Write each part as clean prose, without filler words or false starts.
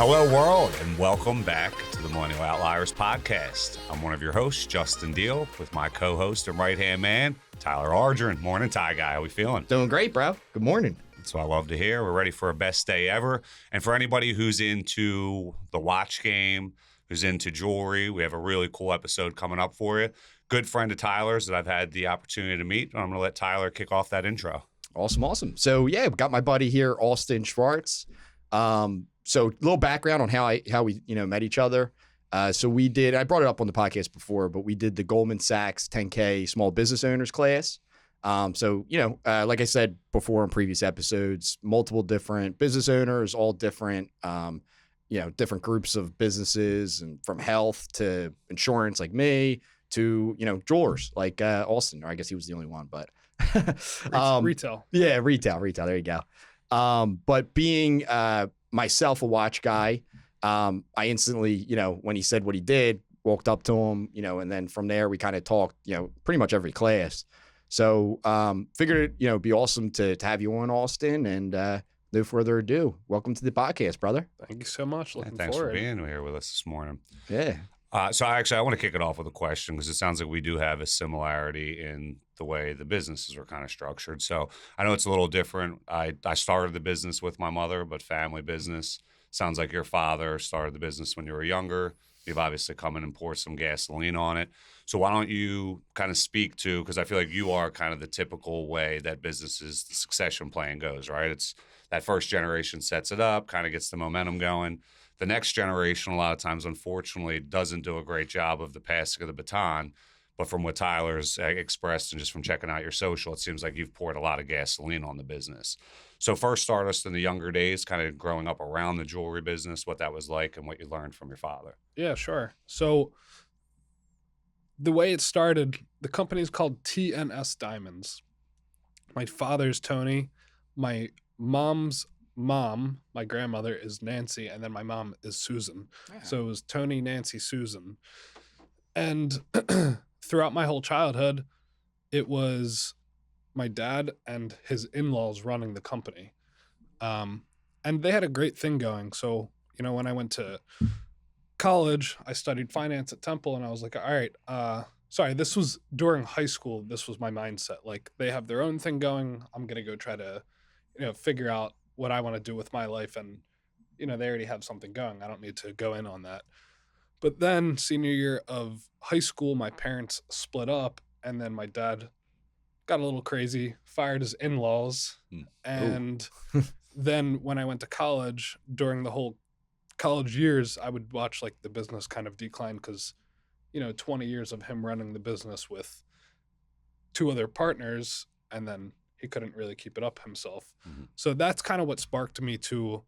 Hello, world, and welcome back to the Millennial Outliers podcast. I'm one of your hosts, Justin Deal, with my co-host and right-hand man, Tyler Argent. Morning, Ty Guy. How we feeling? Doing great, bro. Good morning. That's what I love to hear. We're ready for a best day ever. And for anybody who's into the watch game, who's into jewelry, we have a really cool episode coming up for you. Good friend of Tyler's that I've had the opportunity to meet. I'm going to let Tyler kick off that intro. Awesome. So yeah, we got my buddy here, Austin Shvarts. So a little background on how we met each other. So we did, I brought it up on the podcast before, but we did the Goldman Sachs 10K Small Business Owners class. Like I said before in previous episodes, multiple different business owners, all different, different groups of businesses, and from health to insurance like me to, jewelers like Austin, or I guess he was the only one, but retail. Yeah, retail. There you go. But being myself a watch guy, I instantly, when he said what he did, walked up to him, and then from there we kind of talked, pretty much every class. So figured it'd be awesome to have you on, Austin, and no further ado, welcome to the podcast, brother. Thank you so much. Thanks for being here with us this morning. Yeah. So I want to kick it off with a question because it sounds like we do have a similarity in the way the businesses are kind of structured. So I know it's a little different. I started the business with my mother, but family business. Sounds like your father started the business when you were younger. You've obviously come in and poured some gasoline on it. So why don't you kind of speak to, because I feel like you are kind of the typical way that businesses, the succession plan goes, right? It's that first generation sets it up, kind of gets the momentum going. The next generation, a lot of times, unfortunately, doesn't do a great job of the passing of the baton. But from what Tyler's expressed and just from checking out your social, it seems like you've poured a lot of gasoline on the business. So first start us in the younger days, kind of growing up around the jewelry business, what that was like and what you learned from your father. Yeah, sure. So the way it started, the company is called TNS Diamonds. My father's Tony. My mom's mom, my grandmother, is Nancy, and then my mom is Susan. Yeah. So it was Tony, Nancy, Susan. And throughout my whole childhood, it was my dad and his in-laws running the company. And they had a great thing going. So, when I went to college, I studied finance at Temple, and I was like, all right, this was during high school. This was my mindset. Like, they have their own thing going. I'm going to go try to, figure out what I want to do with my life. And, they already have something going. I don't need to go in on that. But then senior year of high school, my parents split up, and then my dad got a little crazy, fired his in-laws. And then when I went to college, during the whole college years, I would watch like the business kind of decline because, 20 years of him running the business with two other partners, and then he couldn't really keep it up himself. Mm-hmm. So that's kind of what sparked me to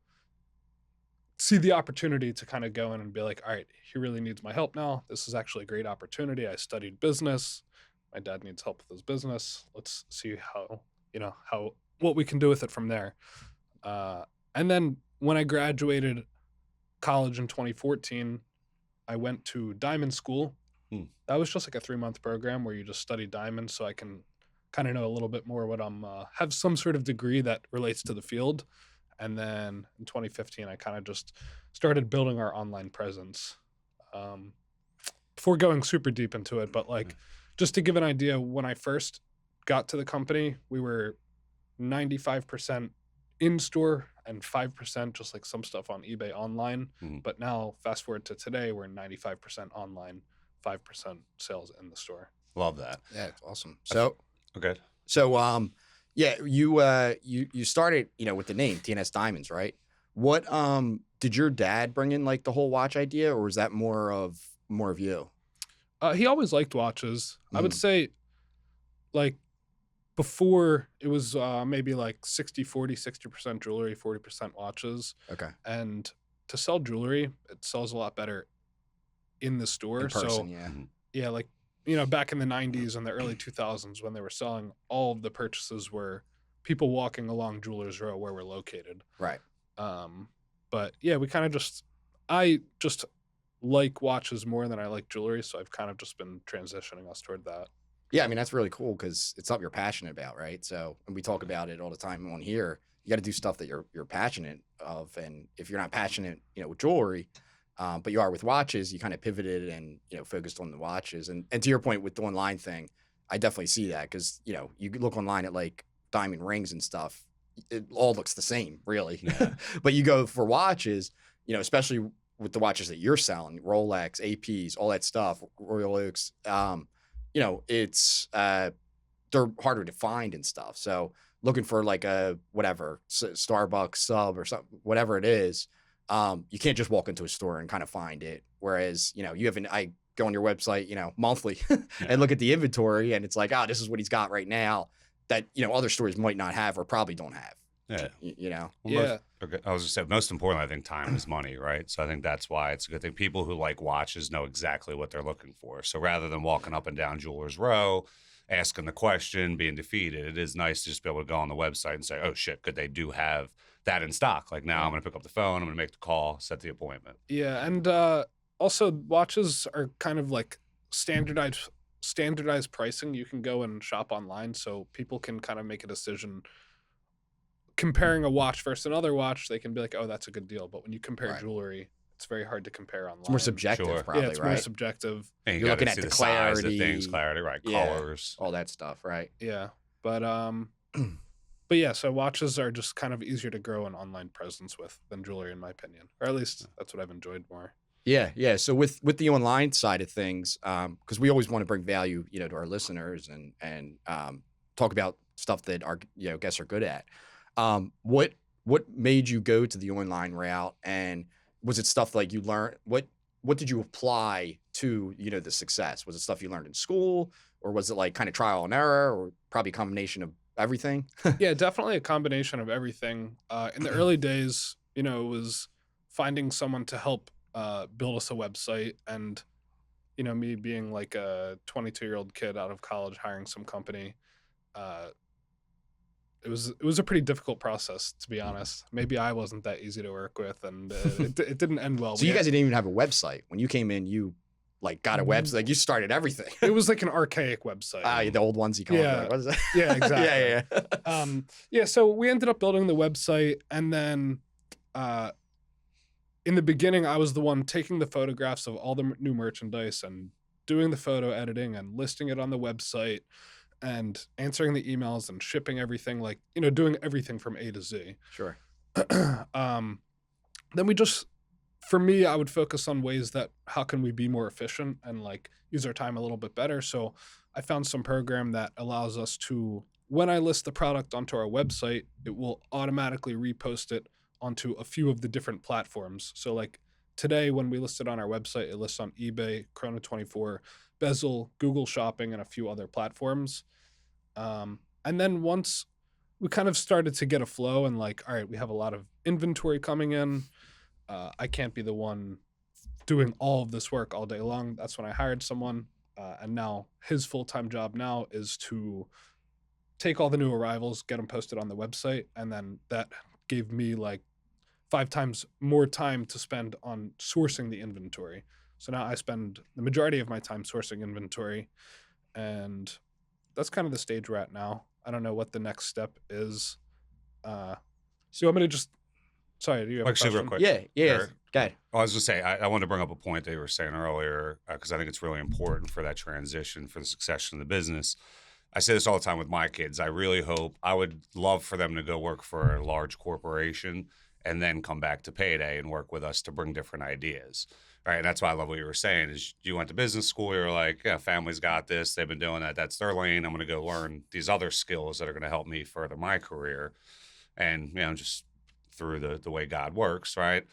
see the opportunity to kind of go in and be like, all right, he really needs my help now. This is actually a great opportunity. I studied business. My dad needs help with his business. Let's see what we can do with it from there. And then when I graduated college in 2014, I went to diamond school. That was just like a 3-month program where you just study diamonds, so I can kind of know a little bit more what have some sort of degree that relates to the field. And then in 2015, I kind of just started building our online presence. Before going super deep into it, but just to give an idea, when I first got to the company, we were 95% in-store and 5% just like some stuff on eBay online. Mm-hmm. But now, fast forward to today, we're 95% online, 5% sales in the store. Love that. Yeah, it's awesome. So, okay. So, you started, with the name TNS Diamonds, right? What did your dad bring in like the whole watch idea, or was that more of you? He always liked watches. I would say, like, before it was maybe like 60-40, 60% jewelry, 40% watches. Okay. And to sell jewelry, it sells a lot better in the store. In person, so yeah. Yeah, like, back in the 90s and the early 2000s when they were selling, all of the purchases were people walking along Jewelers Row where we're located. Right. But yeah, I just like watches more than I like jewelry, so I've kind of just been transitioning us toward that. Yeah, I mean, that's really cool because it's something you're passionate about, right? So, and we talk about it all the time on here. you got to do stuff that you're passionate of. And if you're not passionate, with jewelry, but you are with watches, you kind of pivoted and, focused on the watches. And to your point with the online thing, I definitely see that because, you could look online at like diamond rings and stuff. It all looks the same, really. Yeah. But you go for watches, especially with the watches that you're selling, Rolex, APs, all that stuff, Royal Oaks, it's they're harder to find and stuff. So looking for like a whatever Starbucks sub or something, whatever it is, you can't just walk into a store and kind of find it. Whereas I go on your website, monthly and look at the inventory, and it's like, this is what he's got right now that other stores might not have or probably don't have. Yeah. Yeah. I was just saying, most importantly, I think time is money, right? So I think that's why it's a good thing. People who like watches know exactly what they're looking for. So rather than walking up and down Jewelers Row, asking the question, being defeated, it is nice to just be able to go on the website and say, oh shit, could they do have that in stock? Like now I'm going to pick up the phone, I'm going to make the call, set the appointment. Yeah. And also watches are kind of like standardized pricing. You can go and shop online so people can kind of make a decision. Comparing a watch versus another watch, they can be like, oh, that's a good deal. But when you compare jewelry, it's very hard to compare online. It's more subjective, probably, yeah, it's more subjective. And You're looking at the size clarity, of things, clarity, right? Colors, all that stuff, right? Yeah, but but yeah, so watches are just kind of easier to grow an online presence with than jewelry, in my opinion, or at least that's what I've enjoyed more. Yeah. So with the online side of things, because we always want to bring value, to our listeners and talk about stuff that our guests are good at. What made you go to the online route, and was it stuff like you learned? What did you apply to the success? Was it stuff you learned in school, or was it like kind of trial and error, or probably a combination of everything? Yeah, definitely a combination of everything. In the early days, it was finding someone to help build us a website, and me being like a 22-year-old kid out of college hiring some company. It was a pretty difficult process, to be honest. Maybe I wasn't that easy to work with, and it didn't end well. So you guys didn't even have a website when you came in. You like got a website. Like you started everything. It was like an archaic website. The old ones you call it. Like, what is that? Yeah, exactly. Yeah. So we ended up building the website, and then in the beginning, I was the one taking the photographs of all the new merchandise and doing the photo editing and listing it on the website and answering the emails and shipping everything, like, doing everything from A to Z. Sure. Then for me, I would focus on ways that how can we be more efficient and like use our time a little bit better. So I found some program that allows us to, when I list the product onto our website, it will automatically repost it onto a few of the different platforms. So like today, when we list it on our website, it lists on eBay, Chrono24, Bezel, Google Shopping, and a few other platforms. And then once we kind of started to get a flow and like, all right, we have a lot of inventory coming in. I can't be the one doing all of this work all day long. That's when I hired someone. And now his full-time job now is to take all the new arrivals, get them posted on the website. And then that gave me like 5 times more time to spend on sourcing the inventory. So now I spend the majority of my time sourcing inventory, and that's kind of the stage we're at now. I don't know what the next step is. So you want me to just, sorry, do you have a question? Real quick. Yeah. Go ahead. I was going to say, I wanted to bring up a point that you were saying earlier, because I think it's really important for that transition, for the succession of the business. I say this all the time with my kids. I would love for them to go work for a large corporation and then come back to payday and work with us to bring different ideas. Right. And that's why I love what you were saying is you went to business school. You're like, yeah, family's got this. They've been doing that. That's their lane. I'm going to go learn these other skills that are going to help me further my career. And, just through the way God works. Right.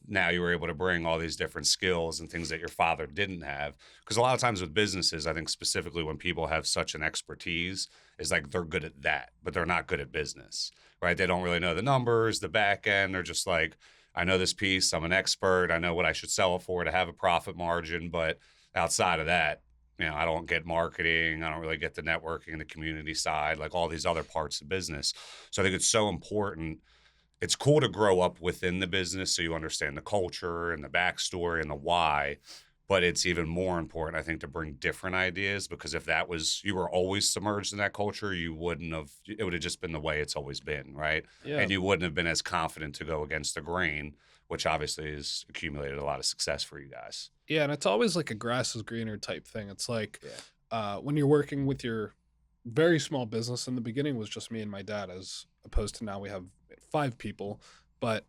Now you were able to bring all these different skills and things that your father didn't have. Because a lot of times with businesses, I think specifically when people have such an expertise, is like they're good at that, but they're not good at business. Right. They don't really know the numbers, the back end. They're just like, I know this piece, I'm an expert, I know what I should sell it for to have a profit margin, but outside of that, I don't get marketing, I don't really get the networking, the community side, like all these other parts of business. So I think it's so important. It's cool to grow up within the business so you understand the culture and the backstory and the why, But it's even more important, I think, to bring different ideas, because if that was, you were always submerged in that culture, you wouldn't have, it would have just been the way it's always been, right? Yeah. And you wouldn't have been as confident to go against the grain, which obviously has accumulated a lot of success for you guys. Yeah, and it's always like a grass is greener type thing. It's like when you're working with your very small business, in the beginning was just me and my dad, as opposed to now we have 5 people. But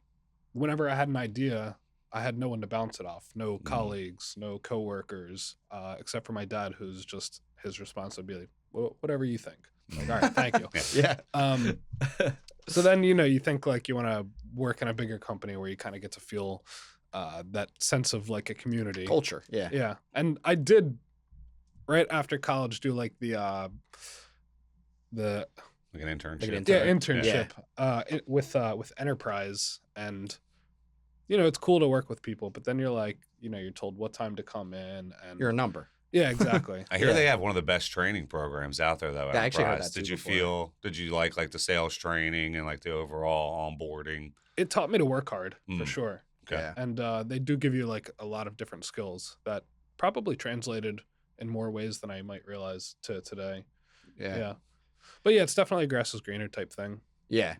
whenever I had an idea, I had no one to bounce it off, no colleagues, no coworkers, except for my dad, who's just, his response would be like, well, whatever you think. I'm like, all right, thank you. Yeah. So then, you think like you want to work in a bigger company where you kind of get to feel that sense of like a community. Culture. Yeah. Yeah. And I did right after college do like the Like an internship. internship with Enterprise. And it's cool to work with people, but then you're like, you're told what time to come in, and You're a number. yeah, exactly. I hear they have one of the best training programs out there, though. Yeah, I actually heard Enterprise. that too Did you before. did you like the sales training and like the overall onboarding? It taught me to work hard for sure. Okay. Yeah. And they do give you like a lot of different skills that probably translated in more ways than I might realize to today. Yeah. But yeah, it's definitely a grass is greener type thing. Yeah.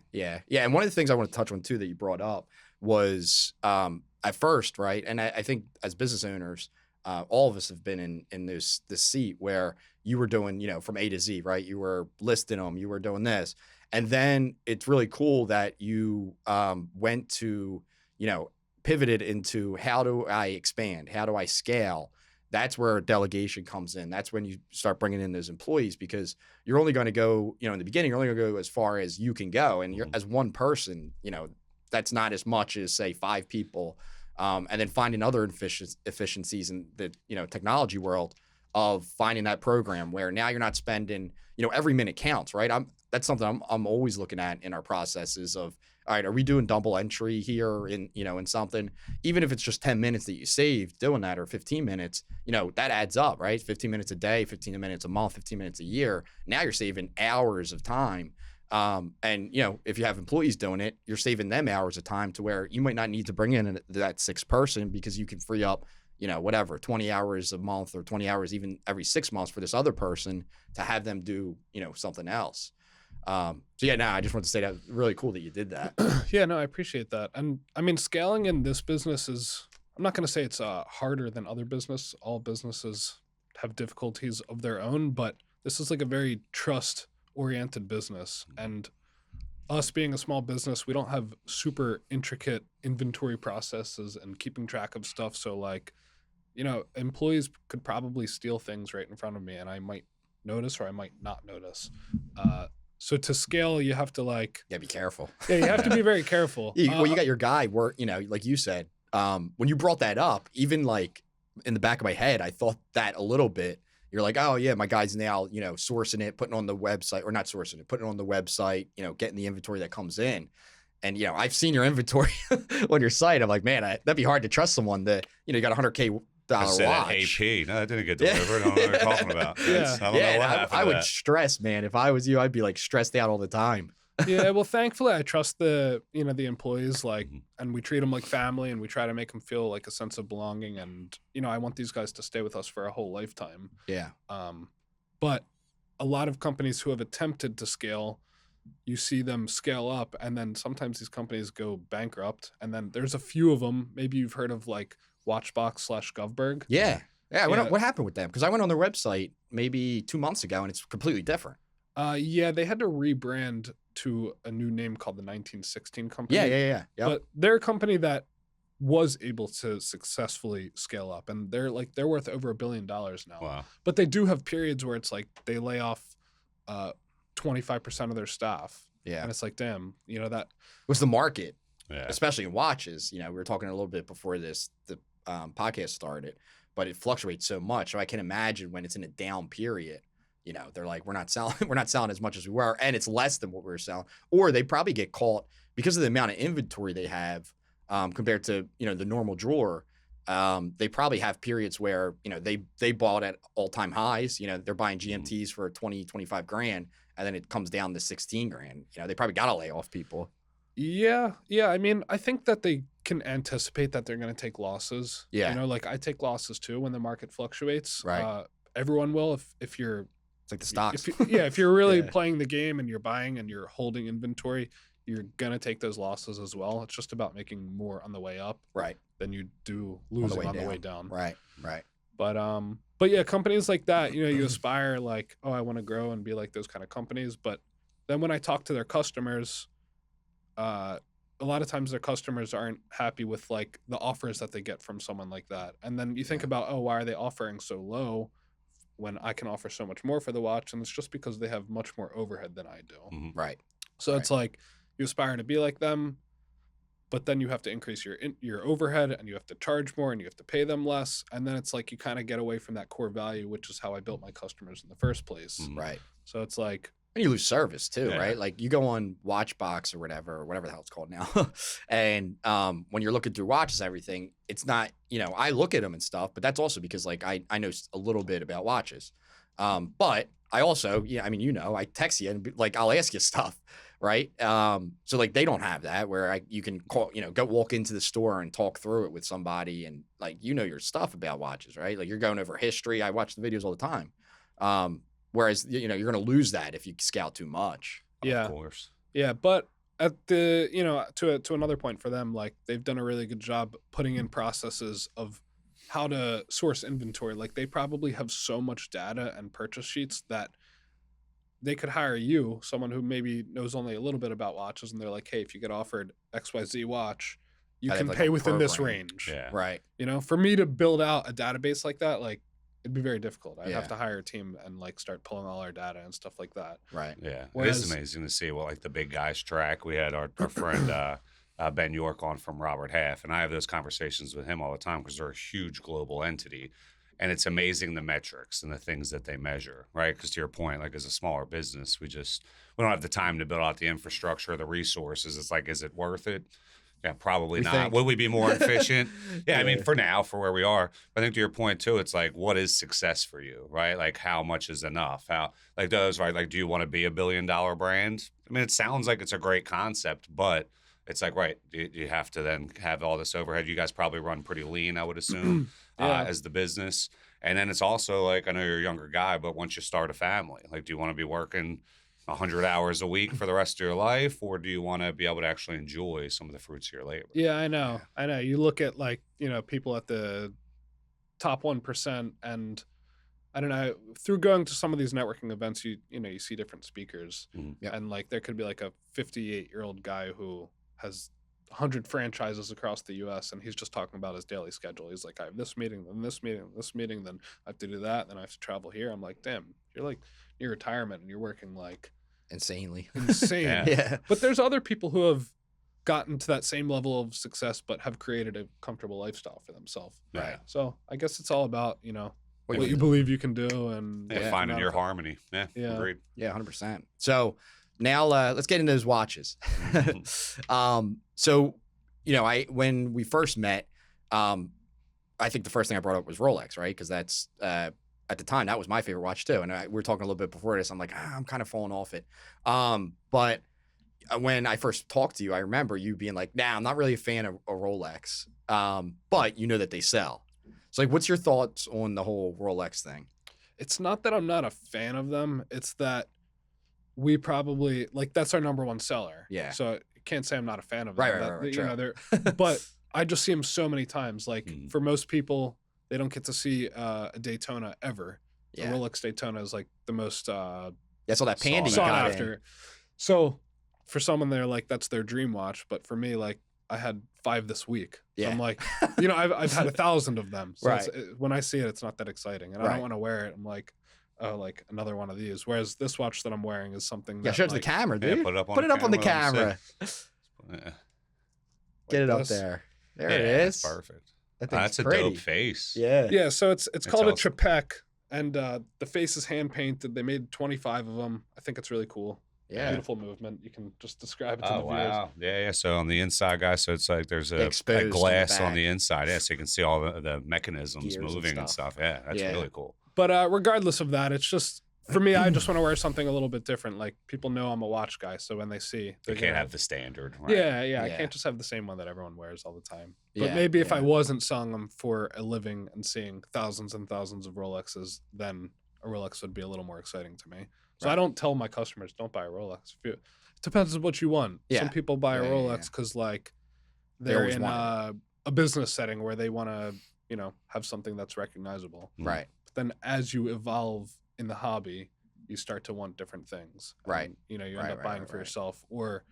And one of the things I want to touch on too that you brought up was at first, right? And I think as business owners, all of us have been in this seat where you were doing, from A to Z, right? You were listing them, you were doing this. And then it's really cool that you went to, pivoted into, how do I expand? How do I scale? That's where delegation comes in. That's when you start bringing in those employees, because you're only going to go, in the beginning, you're only going to go as far as you can go. And you're as one person, that's not as much as say 5 people. And then finding other efficiencies in the, technology world of finding that program where now you're not spending, every minute counts, right? That's something I'm always looking at in our processes of, all right, are we doing double entry here in something? Even if it's just 10 minutes that you save doing that, or 15 minutes, that adds up, right? 15 minutes a day, 15 minutes a month, 15 minutes a year. Now you're saving hours of time. And if you have employees doing it, you're saving them hours of time to where you might not need to bring in that 6th person, because you can free up, whatever, 20 hours a month or 20 hours even every 6 months for this other person to have them do, something else. So yeah, I just want to say that really cool that you did that. Yeah, no, I appreciate that. And I mean, scaling in this business is, I'm not going to say it's harder than other business. All businesses have difficulties of their own, but this is like a very trust-oriented business. And us being a small business, we don't have super intricate inventory processes and keeping track of stuff. So like, employees could probably steal things right in front of me, and I might notice or I might not notice. So to scale, you have to be careful. Yeah, you have to be very careful. Well, you got your guy work, like you said, when you brought that up, even in the back of my head, I thought that a little bit. You're like, oh yeah, my guy's now, sourcing it, putting on the website, or not sourcing it, putting it on the website, getting the inventory that comes in. And, I've seen your inventory on your site. I'm like, man, that'd be hard to trust someone that, you got $100K watch. AP. No, that didn't get delivered. I don't know what you're talking about. Yeah. I don't know what happened I to would that. stress, man. If I was you, I'd be stressed out all the time. Yeah, well, thankfully, I trust the employees, and we treat them like family, and we try to make them feel like a sense of belonging. And, I want these guys to stay with us for a whole lifetime. Yeah. But a lot of companies who have attempted to scale, you see them scale up, and then sometimes these companies go bankrupt. And then there's a few of them. Maybe you've heard of Watchbox/Govberg. Yeah. Yeah. What happened with them? Because I went on their website maybe 2 months ago, and it's completely different. Yeah, they had to rebrand to a new name called the 1916 Company. Yeah. Yep. But they're a company that was able to successfully scale up, and they're worth over $1 billion now. Wow. But they do have periods where it's they lay off 25% of their staff. Yeah. And it's damn, that was the market, Yeah. especially in watches. We were talking a little bit before the podcast started, but it fluctuates so much. So I can imagine when it's in a down period, they're like, we're not selling as much as we were, and it's less than what we were selling. Or they probably get caught because of the amount of inventory they have compared to, the normal drawer. They probably have periods where, they bought at all-time highs. They're buying GMTs for 20, 25 grand, and then it comes down to 16 grand. They probably got to lay off people. Yeah, yeah. I mean, I think that they can anticipate that they're going to take losses. Yeah. You know, like I take losses too when the market fluctuates. Right. Everyone will if you're It's like the stocks. if you're really Yeah. playing the game and you're buying and you're holding inventory, you're going to take those losses as well. It's just about making more on the way up Right. than you do losing on the way down. Right. Right. But yeah, companies like that, you know, you aspire like, oh, I want to grow and be like those kind of companies. But then when I talk to their customers, a lot of times their customers aren't happy with like the offers that they get from someone like that. And then you think about, oh, why are they offering so low when I can offer so much more for the watch? And it's just because they have much more overhead than I do. Mm-hmm. Right. So it's like you aspire to be like them, but then you have to increase your overhead and you have to charge more and you have to pay them less. And then it's like you kind of get away from that core value, which is how I built my customers in the first place. Mm-hmm. Right. So it's like, and you lose service too, Yeah. right? Like you go on Watchbox or whatever the hell it's called now. And when you're looking through watches, everything, it's not, you know, I look at them and stuff, but that's also because like I know a little bit about watches. But I also, yeah, I mean, you know, I text you and like I'll ask you stuff, right? So like they don't have that where you can call, you know, go walk into the store and talk through it with somebody and like you know your stuff about watches, right? Like you're going over history. I watch the videos all the time. Whereas, you know, you're going to lose that if you scout too much. yeah. Of course. Yeah, but at the you know to another point for them, like they've done a really good job putting in processes of how to source inventory. Like they probably have so much data and purchase sheets that they could hire you, someone who maybe knows only a little bit about watches, and they're like, hey, if you get offered XYZ watch, you They have, can like, pay a within this program. range. Yeah. Right. You know, for me to build out a database like that, like it'd be very difficult. I'd Yeah. have to hire a team and like start pulling all our data and stuff like that. Right. Yeah. It Whereas- is amazing to see what like the big guys track. We had our friend Ben York on from Robert Half, and I have those conversations with him all the time because they're a huge global entity. And it's amazing the metrics and the things that they measure, right? Because to your point, like as a smaller business, we don't have the time to build out the infrastructure, the resources. It's like, is it worth it? Yeah, probably We not. think. Would we be more efficient? Yeah, I mean, for now, for where we are. I think to your point too, it's like, what is success for you, right? Like, how much is enough? How, like those, right? Like, do you want to be $1 billion brand? I mean, it sounds like it's a great concept, but it's like, right, you have to then have all this overhead. You guys probably run pretty lean, I would assume, Yeah. as the business. And then it's also like, I know you're a younger guy, but once you start a family, like, do you want to be working 100 hours a week for the rest of your life, or do you want to be able to actually enjoy some of the fruits of your labor? Yeah, I know. I know. You look at like, you know, people at the top 1% and I don't know, through going to some of these networking events, you know, you see different speakers Mhm. Yeah. and like there could be like a 58-year-old guy who has 100 franchises across the US and he's just talking about his daily schedule. He's like, I have this meeting, then this meeting, this meeting, then I have to do that, then I have to travel here. I'm like, damn, you're like near retirement and you're working like Insanely. insane. Yeah. Yeah. But there's other people who have gotten to that same level of success but have created a comfortable lifestyle for themselves. Right. So I guess it's all about, you know, What what you you believe you can do and Yeah, Yeah. finding your harmony. Yeah, Yeah. agreed. Yeah, 100%. So now let's get into those watches. So, you know, when we first met, I think the first thing I brought up was Rolex, right? Because that's at the time that was my favorite watch too. And we were talking a little bit before this. I'm like, I'm kind of falling off it. But when I first talked to you, I remember you being like, nah, I'm not really a fan of a Rolex. But you know that they sell. So like, what's your thoughts on the whole Rolex thing? it's not that I'm not a fan of them. It's that we probably like that's our number one seller. Yeah. So I can't say I'm not a fan of them. Right, That- right, you true. know, they're but I just see them so many times. Like Mhm. for most people, they don't get to see a Daytona ever. Yeah. A Rolex Daytona is like the most That's all that pandy you sought got in. after. So for someone, they're like that's their dream watch. But for me, like I had 5 this week. So Yeah. I'm like, you know, I've had 1,000 of them. So Right. when I see it, it's not that exciting, and I Right. don't want to wear it. I'm like, oh, like another one of these. Whereas this watch that I'm wearing is something Yeah, that show it to the like, camera, Yeah, dude. put it up on Put the it up on the camera, camera. Yeah, Get it up this. there. There yeah, it that's is. perfect. That thing's That's a pretty. dope face. Yeah. Yeah, so it's called a awesome. Tripec, and the face is hand painted. They made 25 of them. I think it's really cool. Yeah. Beautiful movement. You can just describe it to Oh the viewers. wow! Yeah. So on the inside, guys, so it's like there's a Exposed on the glass on back. the inside, yeah, so you can see all the mechanisms Gears and moving and stuff. stuff. Yeah, that's Yeah. really cool. But regardless of that, it's just For me, I just want to wear something a little bit different. Like people know I'm a watch guy, so when they see, They can't have the standard. Right? Yeah. I can't just have the same one that everyone wears all the time. But Yeah, maybe if I yeah. wasn't selling them for a living and seeing thousands and thousands of Rolexes, then a Rolex would be a little more exciting to me. So I Right. don't tell my customers don't buy a Rolex. It depends on what you want. Yeah. Some people buy a Yeah, Rolex because like They they're always in want a business setting where they want to, have something that's recognizable. Right. But then as you evolve in the hobby, you start to want different things. Right. And, you end Right, up right, buying right, for right. yourself or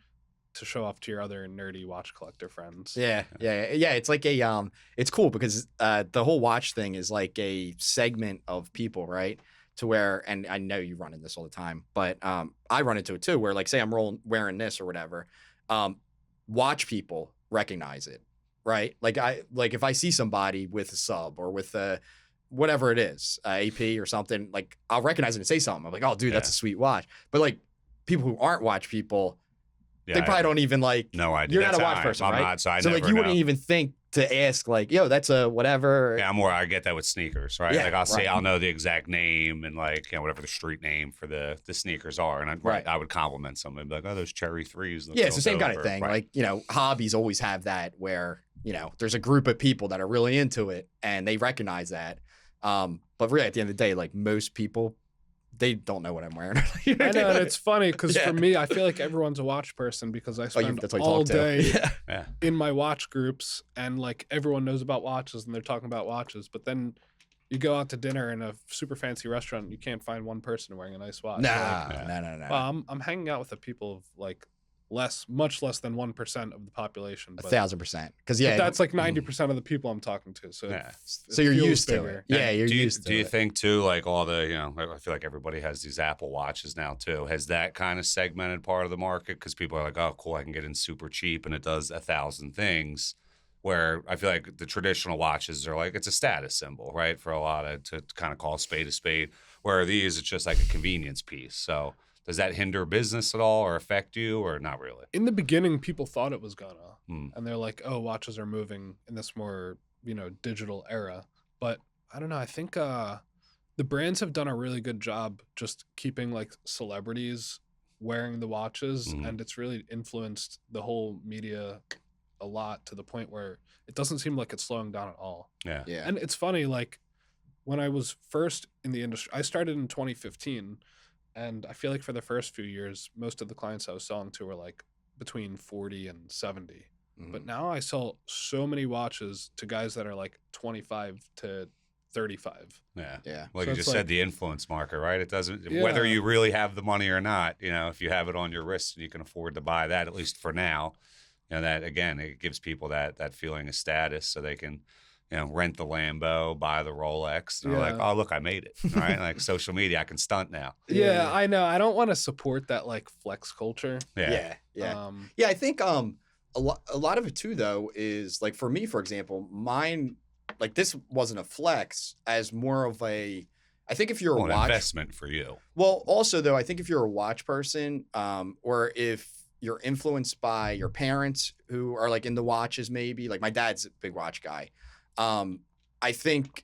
to show off to your other nerdy watch collector friends. Yeah. It's like it's cool because the whole watch thing is like a segment of people, right? To where, and I know you run in this all the time, but I run into it too. Where like, say I'm wearing this or whatever, watch people recognize it, right? Like if I see somebody with a sub or with whatever it is, AP or something, like I'll recognize it and say something. I'm like, oh, dude, that's a sweet watch. But like people who aren't watch people, they probably don't even like. No idea. You're not a watch person, I'm right? not, so I So never like you wouldn't know. even think to ask like, yo, that's a whatever. Yeah, I get that with sneakers, right? Yeah, Like I'll say, right. I'll know the exact name and like, whatever the street name for the sneakers are. And Right. I would compliment somebody, be like, oh, those cherry threes. look Yeah, it's the real same kind dope, of or- thing. right. Like, hobbies always have that where, there's a group of people that are really into it and they recognize that. But really at the end of the day, like most people, they don't know what I'm wearing. I know, and it's funny because Yeah. for me, I feel like everyone's a watch person because I spend that's what you all talk to. day Yeah. Yeah. in my watch groups and like everyone knows about watches and they're talking about watches. But then you go out to dinner in a super fancy restaurant and you can't find one person wearing a nice watch. You're like, No. well, I'm hanging out with the people of like much less than 1% of the population. But, 1,000%. Because but that's like 90% of the people I'm talking to. So Yeah. so you're feels used to bigger. it. Yeah, you're do you, used to do you it. think too, like all the, I feel like everybody has these Apple watches now too. Has that kind of segmented part of the market? Because people are like, oh, cool, I can get in super cheap and it does 1,000 things. Where I feel like the traditional watches are like, it's a status symbol, right? For a lot of, to kind of call a spade. Where these, it's just like a convenience piece. So does that hinder business at all or affect you or not really? In the beginning, people thought it was gonna, Hmm. and they're like, "Oh, watches are moving in this more, digital era." But I don't know. I think the brands have done a really good job just keeping like celebrities wearing the watches, Mhm. and it's really influenced the whole media a lot to the point where it doesn't seem like it's slowing down at all. Yeah. Yeah. And it's funny, like when I was first in the industry, I started in 2015. And I feel like for the first few years, most of the clients I was selling to were like between 40 and 70. But now I sell so many watches to guys that are like 25 to 35. Yeah. Yeah. Like So you it's just like- said, the influence marker, right? It doesn't, Yeah. whether you really have the money or not, if you have it on your wrist and you can afford to buy that, at least for now, that again, it gives people that feeling of status so they can, rent the Lambo, buy the Rolex. And they're like, Yeah. oh, look, I made it. Right. Like social media, I can stunt now. Yeah, I know. I don't want to support that like flex culture. Yeah. Yeah. Yeah, I think a lot of it too though is like for me, for example, mine like this wasn't a flex as more of a I think if you're a Well, an watch investment for you. well also though I think if you're a watch person or if you're influenced by your parents who are like into watches maybe like my dad's a big watch guy. I think,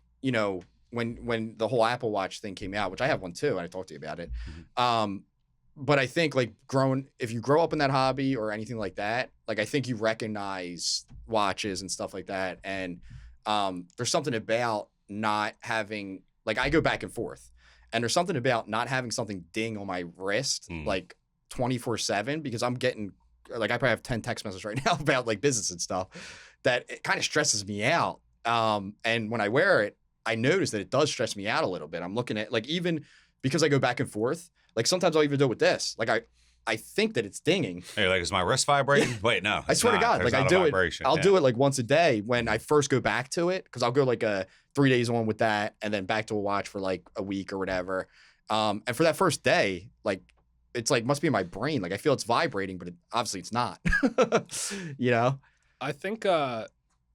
when the whole Apple Watch thing came out, which I have one too, and I talked to you about it. But I think like if you grow up in that hobby or anything like that, like I think you recognize watches and stuff like that. And there's something about not having, like I go back and forth and there's something about not having something ding on my wrist, like 24/7, because I'm getting like, I probably have 10 text messages right now about like business and stuff that it kind of stresses me out. And when I wear it, I notice that it does stress me out a little bit. I'm looking at like, even because I go back and forth, like sometimes I'll even do it with this. Like I think that it's dinging. Hey, like, is my wrist vibrating? Wait, no. I swear to God, like I do it. I'll do it like once a day when I first go back to it. Cause I'll go like 3 days on with that and then back to a watch for like a week or whatever. And for that first day, like, it's like, must be in my brain. Like I feel it's vibrating, but obviously it's not, I think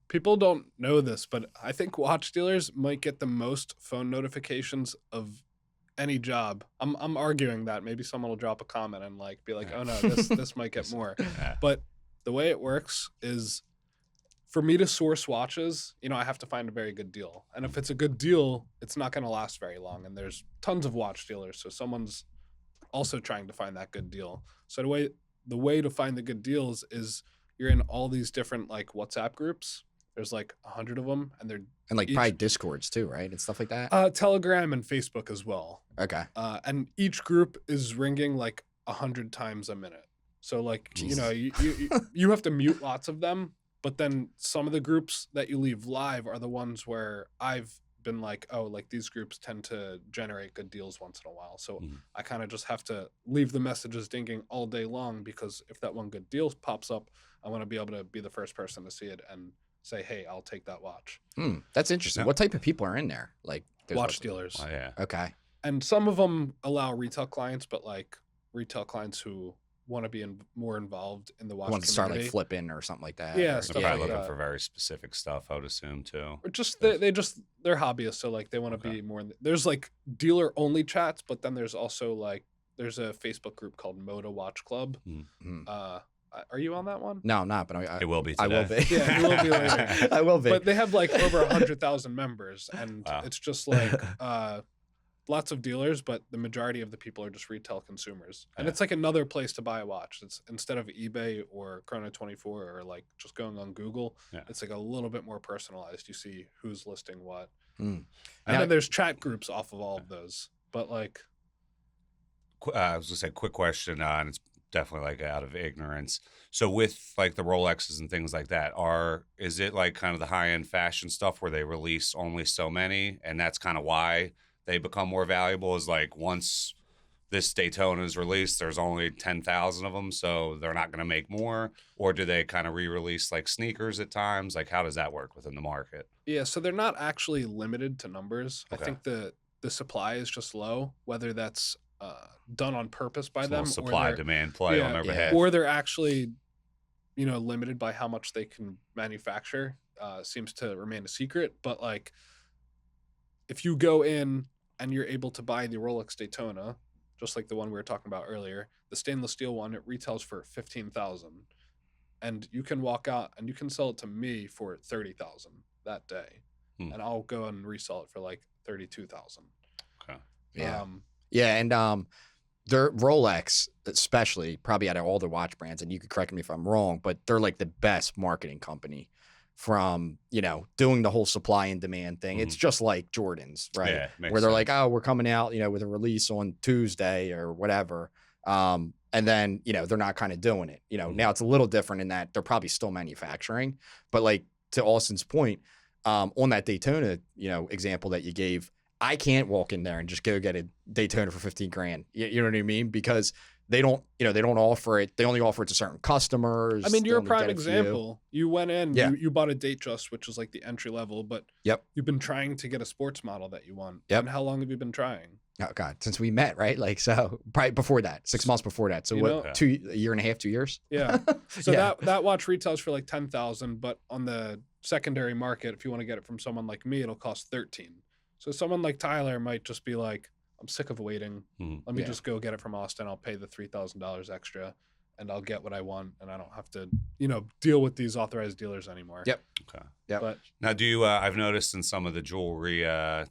people don't know this, but I think watch dealers might get the most phone notifications of any job. I'm arguing that. Maybe someone will drop a comment and like be like, "Oh no, this might get more." Yeah. But the way it works is for me to source watches, I have to find a very good deal. And if it's a good deal, it's not going to last very long. And there's tons of watch dealers. So someone's also trying to find that good deal. So the way to find the good deals is you're in all these different like WhatsApp groups. There's like 100 of them, and they're like probably Discords too, right? And stuff like that. Telegram and Facebook as well. Okay. And each group is ringing like 100 times a minute. So like, you have to mute lots of them, but then some of the groups that you leave live are the ones where I've been like, oh, like these groups tend to generate good deals once in a while. So I kind of just have to leave the messages dinging all day long, because if that one good deal pops up, I want to be able to be the first person to see it and say, hey, I'll take that watch. That's interesting. What type of people are in there? Like watch dealers. Oh, yeah. Okay. And some of them allow retail clients, but like retail clients who want to be more involved in the watch Want to start like community. flipping or something like that. Yeah, or, stuff They're like probably looking that. for very specific stuff, I would assume, too. Or just they're hobbyists, so like they want to be more. There's like dealer only chats, but then there's also like there's a Facebook group called Moda Watch Club. Are you on that one? No, I'm not, but It will be today. I will be. Yeah, you will be later. I will be. But they have like over 100,000 members, and Wow. it's just like lots of dealers, but the majority of the people are just retail consumers. And Yeah. it's like another place to buy a watch. It's instead of eBay or Chrono24 or like just going on Google, it's like a little bit more personalized. You see who's listing what. And then there's chat groups off of all of those. But like, I was gonna say, quick question, and it's definitely like out of ignorance. So with like the Rolexes and things like that, is it like kind of the high end fashion stuff where they release only so many, and that's kind of why they become more valuable? Is like once this Daytona is released, there's only 10,000 of them, so they're not going to make more? Or do they kind of re-release like sneakers at times? Like how does that work within the market? yeah, so they're not actually limited to numbers. Okay. I think the supply is just low, whether that's done on purpose by It's a them, little supply demand play on their behalf. or they're actually, limited by how much they can manufacture. Seems to remain a secret. But like, if you go in and you're able to buy the Rolex Daytona, just like the one we were talking about earlier, the stainless steel one, it retails for $15,000, and you can walk out and you can sell it to me for $30,000 that day, and I'll go and resell it for like $32,000. Okay. Yeah. And their Rolex, especially, probably out of all the watch brands, and you could correct me if I'm wrong, but they're like the best marketing company from, doing the whole supply and demand thing. It's just like Jordans, right? Yeah, makes where they're sense. like, oh, we're coming out, with a release on Tuesday or whatever. And then, they're not kind of doing it. Now it's a little different in that they're probably still manufacturing. But like to Austin's point, on that Daytona, example that you gave, I can't walk in there and just go get a Daytona for 15 grand. You know what I mean? Because they don't offer it. They only offer it to certain customers. I mean, They you're a only prime get it for example. You went in, Yeah. you bought a Datejust, which is like the entry level, but you've been trying to get a sports model that you want. Yep. And how long have you been trying? Oh God, since we met, right? Like, so probably before that, 6 months before that. So what, a year and a half, 2 years? Yeah. So Yeah. that watch retails for like 10,000, but on the secondary market, if you want to get it from someone like me, it'll cost 13. So someone like Tyler might just be like, I'm sick of waiting. Let me just go get it from Austin. I'll pay the $3,000 extra, and I'll get what I want, and I don't have to, deal with these authorized dealers anymore. Yep. Okay. Yep. But Now, do you? I've noticed in some of the jewelry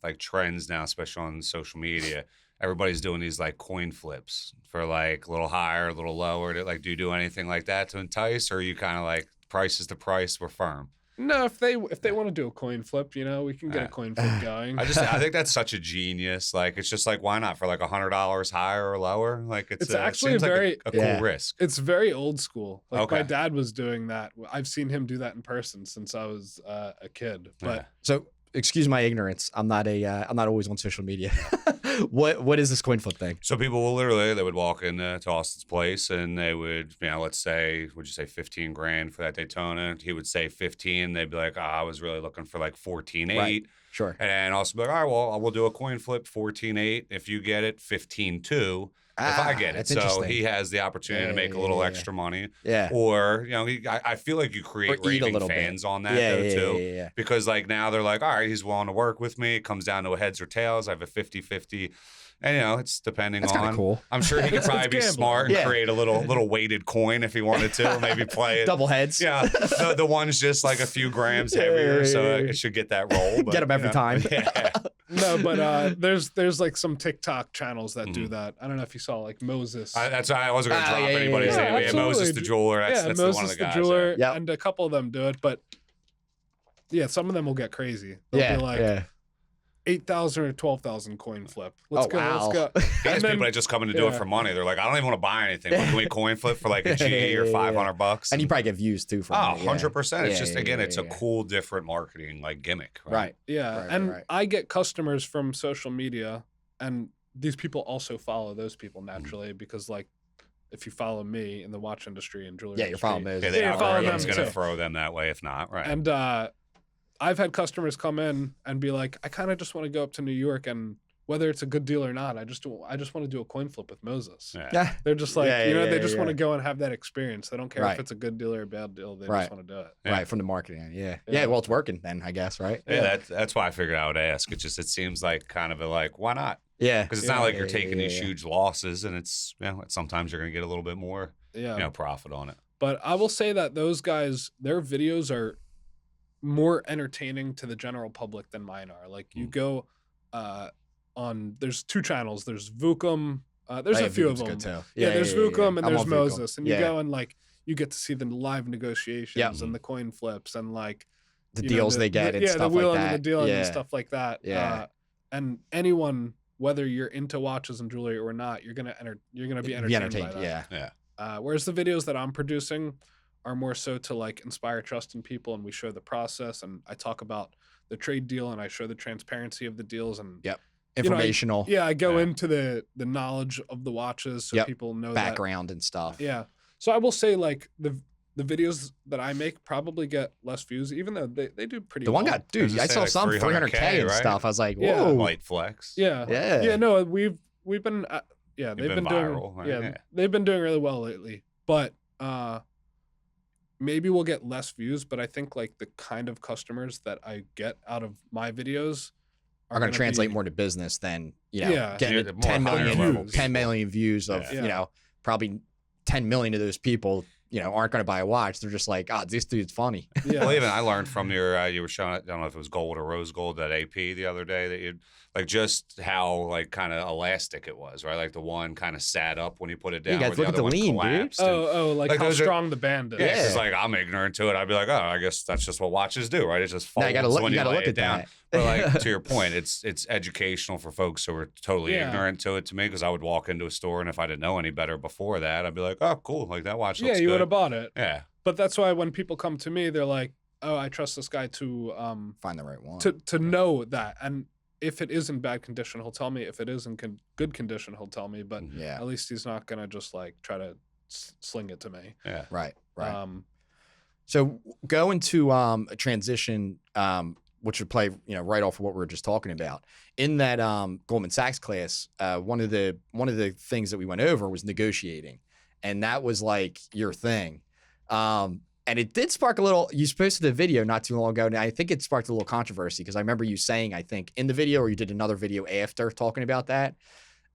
like trends now, especially on social media, everybody's doing these like coin flips for like a little higher, a little lower. Like, do you do anything like that to entice, or are you kind of like price is the price, we're firm? no, if they want to do a coin flip, we can get a coin flip going. I think that's such a genius. Like, it's just like, why not for like $100 higher or lower? Like, It's actually seems very- like a cool risk. It's very old school. Like Okay. my dad was doing that. I've seen him do that in person since I was a kid. But So excuse my ignorance. I'm not always on social media. What is this coin flip thing? So people will they would walk in to Austin's place and they would, let's say, would you say 15 grand for that Daytona? He would say 15. They'd be like, I was really looking for like 14.8. Right. Sure. And also be like, all right, well, we'll do a coin flip, 14.8. If you get it, 15.2. if I get it. That's So interesting. he has the opportunity to make a little Yeah. extra money. Yeah. Or, I feel like you create Or eat a raving little fans bit. on that Yeah, though yeah, too. yeah. Because like now they're like, all right, he's willing to work with me. It comes down to a heads or tails. I have a 50-50. And it's depending That's on. kind of cool. I'm sure he could probably be gambling. smart and Yeah. create a little weighted coin if he wanted to. Maybe play it. Double heads. Yeah, the one's just like a few grams heavier, so it should get that roll. But, Get 'em every time. Yeah. No, but there's like some TikTok channels that do that. I don't know if you saw like Moses. That's why I wasn't going to drop yeah, yeah, anybody's yeah, name. Yeah, absolutely. Moses the jeweler. That's Moses one of the guys. jeweler, Yep. and a couple of them do it, but yeah, some of them will get crazy. They'll be like 8,000 or 12,000 coin flip. Let's go. wow. Let's go. He has And then- people that just come in to do it yeah. for money. They're like, I don't even want to buy anything. What, can we coin flip for like a G or $500? And you probably get views too from it. 100%. It's Yeah, just, yeah, again, yeah, it's a yeah. cool, different marketing like gimmick. Right. Yeah, Right, and right. I get customers from social media, and these people also follow those people naturally because, like, if you follow me in the watch industry and jewelry, Yeah, you're following industry, those. Yeah, the Yeah, follow algorithm's them going to too. throw them that way if not. Right. And I've had customers come in and be like, I kind of just want to go up to New York, and whether it's a good deal or not, I just want to do a coin flip with Moses. Yeah. Yeah. They're just like, Yeah, they yeah, just want yeah. to go and have that experience. They don't care Right. if it's a good deal or a bad deal. They Right. just want to do it. Yeah. Right, from the marketing end. Yeah. Yeah. Yeah, well, it's working then, I guess, right? Yeah, that's why I figured I would ask. It seems like kind of a like, why not? Yeah. Because it's not like you're Yeah, taking yeah, these yeah. huge losses, and it's sometimes you're going to get a little bit more Yeah. profit on it. But I will say that those guys, their videos are more entertaining to the general public than mine are. Like you go there's two channels. There's Vukum. There's a few of them. Yeah, there's Vukum and I'm there's on Vukum. Moses. And you Yeah. go and like you get to see the live negotiations and the coin flips and like The you know, deals they get and the stuff wheeling like and that. the dealing yeah. and stuff like that. Yeah. And anyone, whether you're into watches and jewelry or not, you're gonna be entertained by that. Yeah. Whereas the videos that I'm producing are more so to like inspire trust in people, and we show the process, and I talk about the trade deal, and I show the transparency of the deals, and Yep. Informational I go Yeah. into the knowledge of the watches so people know background and stuff. that. Yeah. So I will say like the videos that I make probably get less views, even though they do pretty The one well. got, dude, was gonna I say, saw like some 300K and right? stuff. I was like, Yeah. whoa. Light flex. Yeah. Yeah. Yeah, no, we've been they've been been viral, doing right? yeah, Yeah. they've been doing really well lately. But maybe we'll get less views, but I think like the kind of customers that I get out of my videos are going to translate be- more to business than, getting Yeah, more 10 higher million, levels. 10 million views of, Yeah. probably 10 million of those people, aren't going to buy a watch. They're just like, this dude's funny. Yeah. Well, even I learned from your you were showing, I don't know if it was gold or rose gold, that AP the other day, that you'd like just how like kind of elastic it was, right? Like the one kind of sat up when you put it Yeah, down, guys, where the look at other the one lean, dude. collapsed. and- Like Like how those are- strong the band is. Yeah, Yeah. it's like I'm ignorant to it. I'd be like, oh, I guess that's just what watches do, right? It just Now folds you got to look, when you you got to lay look it at down. that. But like to your point, it's educational for folks who are totally Yeah. ignorant to it. To me, because I would walk into a store and if I didn't know any better before that, I'd be like, oh, cool, like that watch Yeah, looks you would good. have bought it. Yeah, But that's why when people come to me, they're like, "Oh, I trust this guy to Find the right one. to know that." And if it is in bad condition, he'll tell me. If it is in good condition, he'll tell me. But Yeah. at least he's not gonna just like try to sling it to me. yeah. Right. Right. Um, So go into a transition, which would play, right off of what we were just talking about. In that Goldman Sachs class, one of the things that we went over was negotiating, and that was like your thing. And it did spark a little. You posted a video not too long ago, and I think it sparked a little controversy because I remember you saying, I think in the video, or you did another video after talking about that.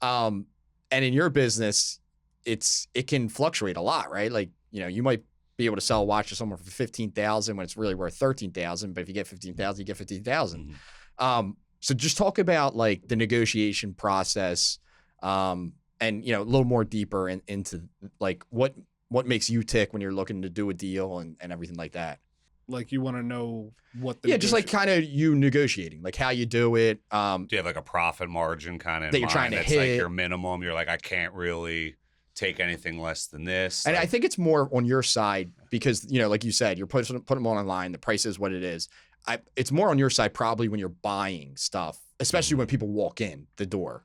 And in your business, it can fluctuate a lot, right? Like you might be able to sell a watch to someone for 15,000 when it's really worth 13,000. But if you get 15,000, you get 15,000. So just talk about like the negotiation process, and a little more deeper into like what makes you tick when you're looking to do a deal and everything like that. like you want to know what the Just like kind of you negotiating, like how you do it. Do you have like a profit margin kind of That you're trying to that's hit? like your minimum? You're like, I can't really take anything less than this. And Like, I think it's more on your side because, like you said, you're putting them online. The price is what it is. It's more on your side probably when you're buying stuff, especially when people walk in the door.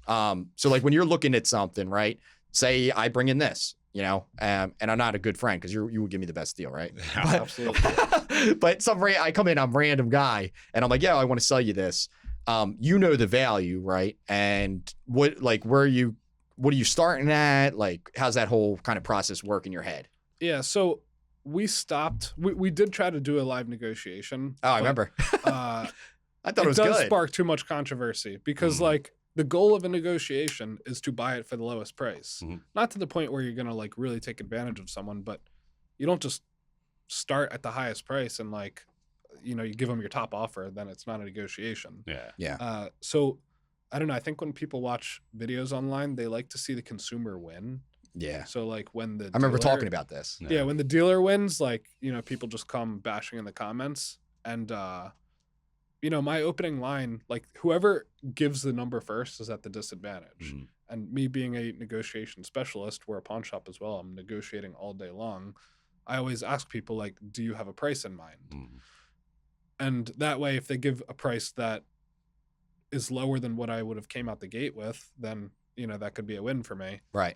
So like when you're looking at something, right? Say I bring in this, and I'm not a good friend because you would give me the best deal, right? Absolutely. But I come in, I'm a random guy, and I'm like, yeah, I want to sell you this. The value, right? And where are you what are you starting at? Like, how's that whole kind of process work in your head? Yeah, so we stopped. We did try to do a live negotiation. Oh, I but, remember. Uh, I thought it was does good. spark too much controversy because, like, the goal of a negotiation is to buy it for the lowest price. Not to the point where you're going to, like, really take advantage of someone, but you don't just start at the highest price and, like, you know, you give them your top offer, then it's not a negotiation. Yeah. So, I don't know. I think when people watch videos online, they like to see the consumer win. Yeah. So, like, when the I remember dealer- talking about this. Yeah, when the dealer wins, like, you know, people just come bashing in the comments. And, you know, my opening line, like, whoever gives the number first is at the disadvantage. And me being a negotiation specialist, we're a pawn shop as well, I'm negotiating all day long. I always ask people, like, do you have a price in mind? And that way, if they give a price that is lower than what I would have came out the gate with, then, you know, that could be a win for me. Right.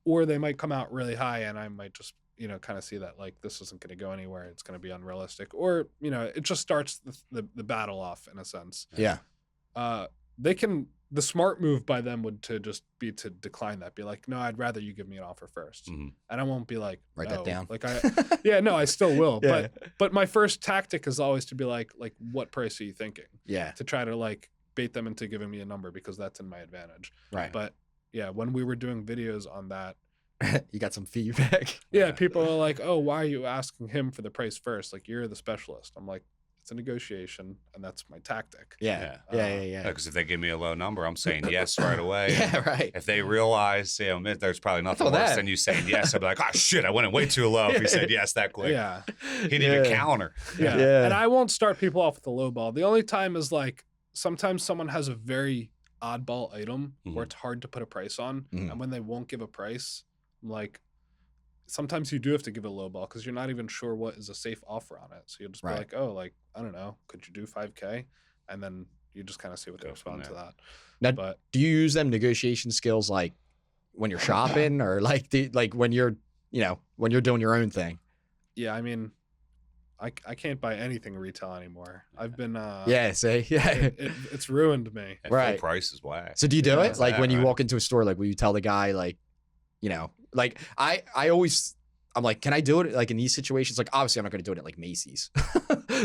Or they might come out really high and I might just, you know, kind of see that, like, this isn't going to go anywhere. It's going to be unrealistic. Or, you know, it just starts the battle off in a sense. Yeah. The smart move by them would to decline that. Be like, no, I'd rather you give me an offer first. And I won't be like, Write no. that down. Like, I still will. Yeah. But my first tactic is always to be like, what price are you thinking? Yeah. To try to, like, bait them into giving me a number because that's in my advantage. Right. But yeah, when we were doing videos on that, You got some feedback. yeah, people are like, oh, why are you asking him for the price first? Like, you're the specialist. I'm like, it's a negotiation, and that's my tactic. Yeah. Because if they give me a low number, I'm saying yes right away. Yeah, right. If they realize, you know, there's probably nothing worse that. than you saying yes, I'd be like, oh shit, I went way too low. If he said yes that quick, Yeah. he didn't even counter. Yeah. And I won't start people off with a low ball. The only time is, like, sometimes someone has a very oddball item where it's hard to put a price on, and when they won't give a price, I'm like, sometimes you do have to give a low ball because you're not even sure what is a safe offer on it. So you'll just be like, oh, like, I don't know, could you do 5K? And then you just kind of see what they respond to that. Now, do you use them negotiation skills like when you're shopping or like when you're, you know, when you're doing your own thing? Yeah, I mean, I can't buy anything retail anymore. I've been it's ruined me. Full price is whack. So do you do it? Like when you right. walk into a store, like will you tell the guy, like, you know, like I'm like, can I do it like in these situations? Like, obviously I'm not going to do it at like Macy's,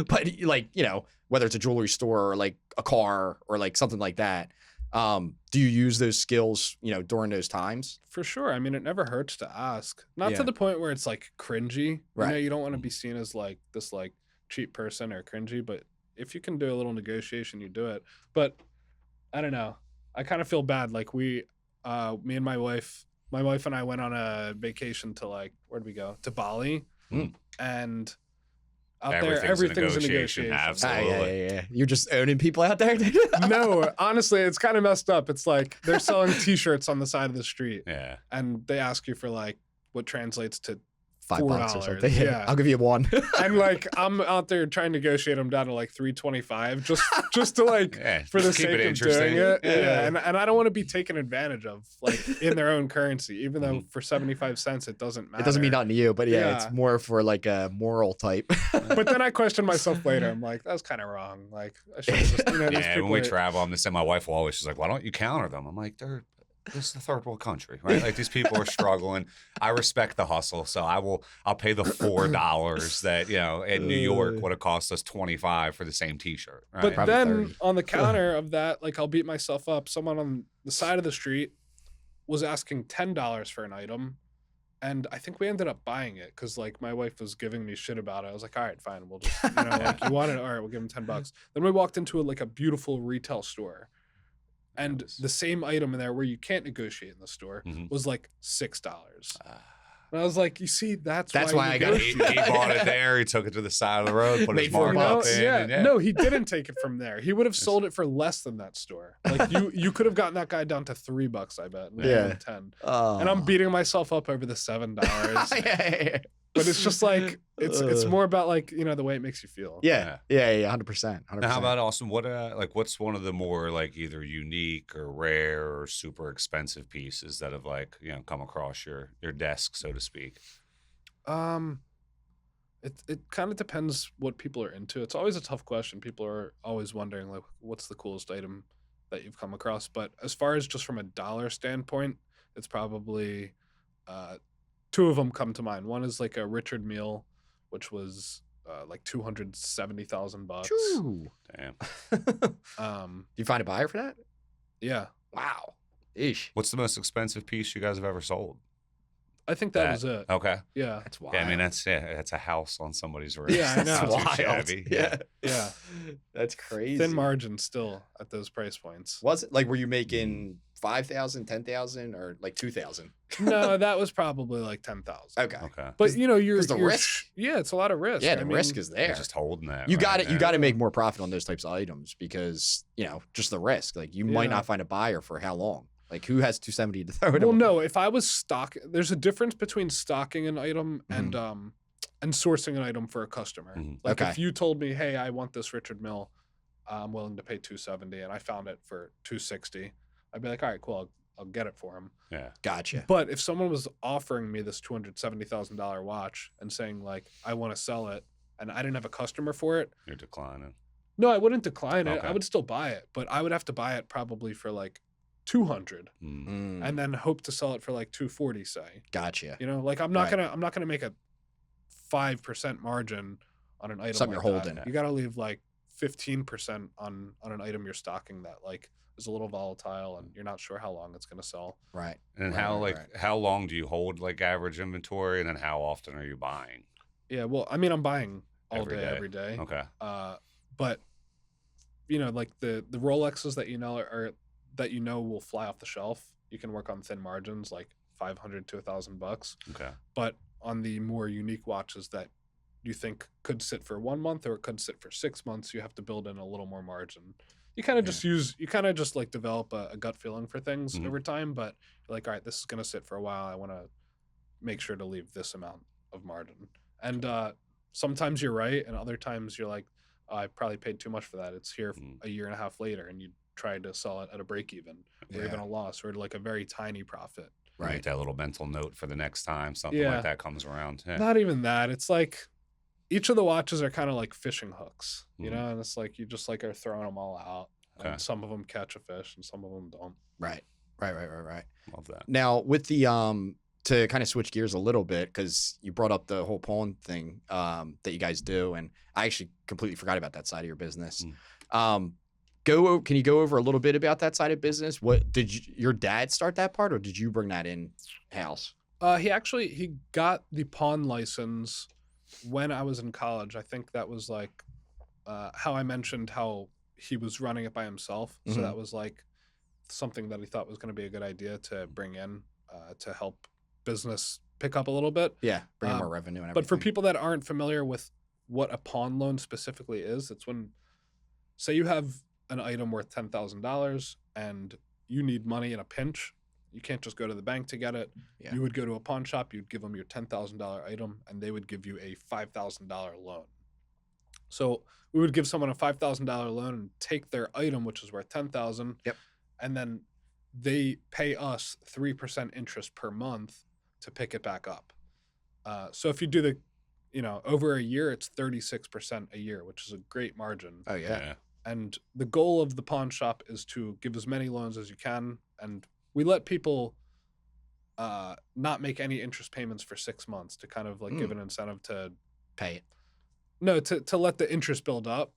but like, you know, whether it's a jewelry store or like a car or like something like that. Do you use those skills, you know, during those times? For sure. I mean, it never hurts to ask. Not to the point where it's like cringy. Right. You know, you don't want to be seen as like this like cheap person or cringy, but if you can do a little negotiation, you do it. But I don't know. I kind of feel bad. Like me and my wife and I went on a vacation to, like, where'd we go? To Bali. And out there, everything's a negotiation. Absolutely. Yeah. You're just owning people out there? No, honestly, it's kind of messed up. It's like they're selling T-shirts on the side of the street. Yeah. And they ask you for, like, what translates to $5 or something. Yeah. I'll give you one. And like I'm out there trying to negotiate them down to like $3.25 just to like for the sake of doing it. Yeah. And I don't want to be taken advantage of like in their own currency, even though for 75 cents it doesn't matter. It doesn't mean nothing to you, but it's more for like a moral type. But then I question myself later. I'm like, that's kind of wrong. Like I should have just, you know, yeah, when we travel, I'm just saying my wife will always, she's like, why don't you counter them? I'm like, this is a third world country, right? Like these people are struggling. I respect the hustle, so I'll pay the $4 that, you know, in New York would have cost us $25 for the same T-shirt. Right? But Probably then 30. on the counter of that, like I'll beat myself up. Someone on the side of the street was asking $10 for an item, and I think we ended up buying it because like my wife was giving me shit about it. I was like, all right, fine, we'll just, you know, like you want it, all right, we'll give him $10. Then we walked into like a beautiful retail store. And the same item in there where you can't negotiate in the store was like $6. And I was like, you see, that's why I got it. He bought it there. He took it to the side of the road, put his markup in. Yeah. No, he didn't take it from there. He would have sold it for less than that store. Like you could have gotten that guy down to $3, I bet. Yeah. 10. And I'm beating myself up over the $7. Yeah. But it's just like it's more about like, you know, the way it makes you feel. Yeah. 100%. Now, how about Austin? What what's one of the more like either unique or rare or super expensive pieces that have like, you know, come across your desk, so to speak? It kind of depends what people are into. It's always a tough question. People are always wondering like, what's the coolest item that you've come across? But as far as just from a dollar standpoint, it's probably two of them come to mind. One is like a Richard Mille, which was like $270,000. Choo. Damn. You find a buyer for that? Yeah, Wow. Ish. What's the most expensive piece you guys have ever sold? I think that was it. Okay. Yeah, That's wild. Yeah, I mean that's a house on somebody's roof. Yeah, I know. It's not That's too wild. shabby. Yeah. yeah. That's crazy. Thin margin still at those price points. Was it like, were you making 5,000, 10,000, or like 2,000? No, that was probably like 10,000. Okay. Okay. But you know, you're the you're risk. yeah, it's a lot of risk. Yeah, I the mean, risk is You're there. just holding that. You right got it. You now. got to make more profit on those types of items because, you know, just the risk. Like you might Yeah. not find a buyer for how long? Like who has 270 to throw it Well, away? no, if I was there's a difference between stocking an item Mm-hmm. and sourcing an item for a customer. Mhm. Like Okay. if you told me, "Hey, I want this Richard Mille, I'm willing to pay 270," and I found it for 260, I'd be like, "All right, cool, I'll get it for him." Yeah. Gotcha. But if someone was offering me this $270,000 watch and saying like, "I want to sell it," and I didn't have a customer for it, You're declining. no, I wouldn't decline it. Okay. I would still buy it, but I would have to buy it probably for like 200 Mm. Mm, and then hope to sell it for like 240, say. gotcha. You know, like I'm not Right. gonna make a 5% margin on an item. Something like you're that. holding. You got to leave like 15% on an item you're stocking that like is a little volatile and you're not sure how long it's gonna sell. Right. And Right, how right, like right. how long do you hold like average inventory, and then how often are you buying? Yeah, well, I mean, I'm buying all Every day, day. every day. Okay. But you know, like the Rolexes that you know are that you know will fly off the shelf. You can work on thin margins, like $500 to $1,000. Okay. But on the more unique watches that you think could sit for 1 month or it could sit for 6 months, you have to build in a little more margin. You kind of just like develop a gut feeling for things Mhm. over time, but you're like, all right, this is going to sit for a while. I want to make sure to leave this amount of margin. And sometimes you're right. And other times you're like, I probably paid too much for that. It's here Mhm. a year and a half later and you try to sell it at a break even or even Yeah. a loss or like a very tiny profit. Make Right. that little mental note for the next time something Yeah. like that comes around. Yeah. Not even that. It's like each of the watches are kind of like fishing hooks, you Mhm. know, and it's like you just like are throwing them all out. Okay. And some of them catch a fish and some of them don't. Right. Right. Love that. Now with the to kind of switch gears a little bit because you brought up the whole pawn thing that you guys do, and I actually completely forgot about that side of your business. Can you go over a little bit about that side of business? What did your dad start that part, or did you bring that in house? He got the pawn license when I was in college. I think that was like how I mentioned how he was running it by himself. So Mhm. that was like something that he thought was going to be a good idea to bring in to help business pick up a little bit. Yeah, bring in Um, more revenue and everything. But for people that aren't familiar with what a pawn loan specifically is, it's when, say, you have an item worth $10,000 and you need money in a pinch. You can't just go to the bank to get it. Yeah. You would go to a pawn shop, you'd give them your $10,000 item, and they would give you a $5,000 loan. So we would give someone a $5,000 loan and take their item, which is worth $10,000. Yep. And then they pay us 3% interest per month to pick it back up. So if you do over a year, it's 36% a year, which is a great margin. Oh yeah. Yeah. And the goal of the pawn shop is to give as many loans as you can. And we let people not make any interest payments for 6 months to kind of like give an incentive to Pay it. to let the interest build up.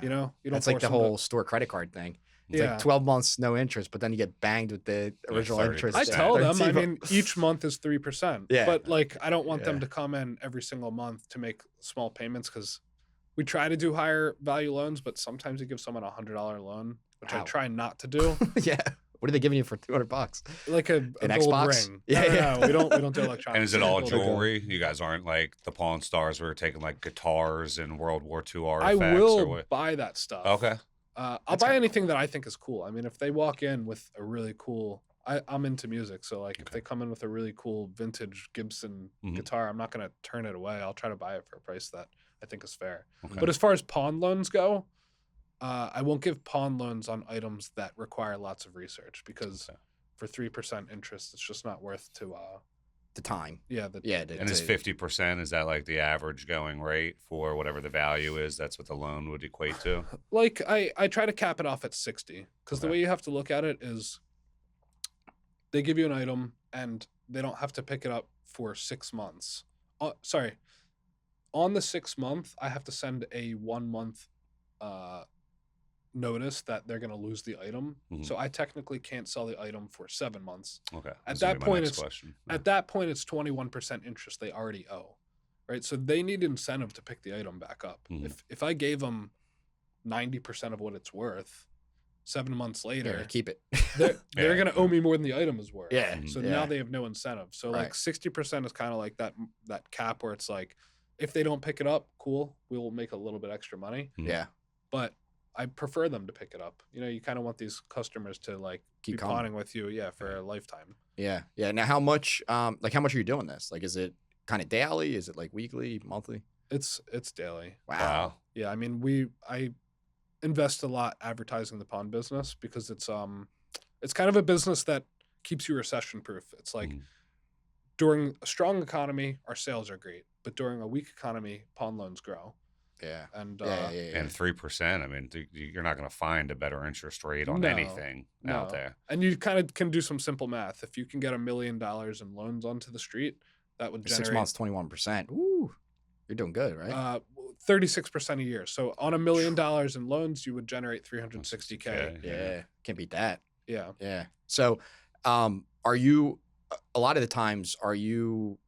You don't That's like force the them to- whole store credit card thing. It's Yeah. like 12 months no interest, but then you get banged with the original 30%. interest. I tell them, I 13. mean, each month is 3%. Yeah. But like, I don't want them Yeah. to come in every single month to make small payments because we try to do higher value loans, but sometimes you give someone a $100 loan, which I Wow. try not to do. Yeah. What are they giving you for $200? Like a An gold Xbox? ring. Yeah, No, yeah. we don't do electronics. And is it all Gold. jewelry? You guys aren't like the Pawn Stars where we're taking like guitars and World War II I artifacts or will what? buy that stuff. Okay. I'll That's buy kinda anything that I think is cool. I mean, if they walk in with a really cool, I'm into music, so like if Okay. they come in with a really cool vintage Gibson Mhm. guitar, I'm not gonna turn it away. I'll try to buy it for a price that I think is fair. Okay. But as far as pawn loans go, I won't give pawn loans on items that require lots of research because Okay. for 3% interest, it's just not worth to. The time. Yeah, Yeah. And is 50%, is that like the average going rate for whatever the value is? That's what the loan would equate to? like I try to cap it off at 60 because the Okay. way you have to look at it is they give you an item and they don't have to pick it up for 6 months. Sorry, on the 6th month, I have to send a 1 month notice that they're going to lose the item. Mhm. So I technically can't sell the item for 7 months. Okay. At That's that gonna be my point, next it's question. Yeah. at that point it's 21% interest they already owe, right? So they need incentive to pick the item back up. Mhm. If I gave them 90% of what it's worth, 7 months later, Yeah, keep it. they're Yeah. going to owe me more than the item is worth. Yeah. Mhm. So Yeah. now they have no incentive. So like Right. 60% is kind of like that cap where it's like, if they don't pick it up, cool, we will make a little bit extra money. Yeah. But I prefer them to pick it up. You know, you kind of want these customers to like Keep be coming. pawning with you, for a lifetime. Yeah. Yeah. Now, how much are you doing this? Like, is it kind of daily? Is it like weekly, monthly? It's daily. Wow. Yeah, I mean, I invest a lot advertising the pawn business because it's kind of a business that keeps you recession proof. It's like Mhm. during a strong economy, our sales are great, but during a weak economy, pawn loans grow. Yeah. And Yeah. And 3%. I mean, you're not going to find a better interest rate on No, anything out no. there. And you kind of can do some simple math. If you can get $1 million in loans onto the street, that would 6 generate months, 21%. Ooh, you're doing good, right? 36% a year. So on $1 million in loans, you would generate 360K. Okay, Yeah. Can't beat that. Yeah. Yeah. So, are you, a lot of the times, are you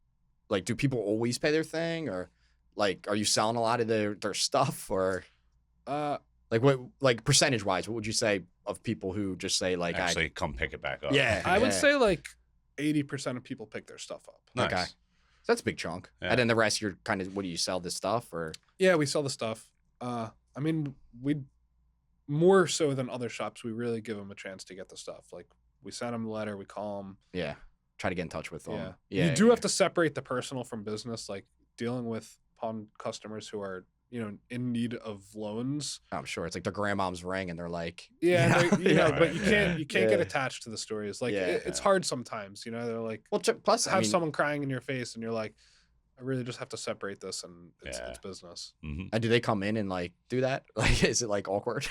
like, do people always pay their thing, or like, are you selling a lot of their stuff, or like what, like percentage wise, what would you say of people who just say like, Actually, come pick it back up. Yeah. I would say like 80% of people pick their stuff up. Nice. Okay. That's a big chunk. Yeah. And then the rest, you're kind of, what do you sell this stuff, or? Yeah, we sell the stuff. I mean, we more so than other shops, we really give them a chance to get the stuff. Like we send them the letter, we call them. Yeah. Try to get in touch with them. Yeah. Yeah. You do have to separate the personal from business, like dealing with pawn customers who are, in need of loans. I'm sure it's like their grandmom's ring, and they're like, Yeah, yeah. but you can't Yeah. get attached to the stories. Like Yeah. it's hard sometimes, they're like, Well, plus, have I mean, someone crying in your face and you're like, I really just have to separate this, and it's business. Mhm. and do they come in and like do that? Like, is it like awkward?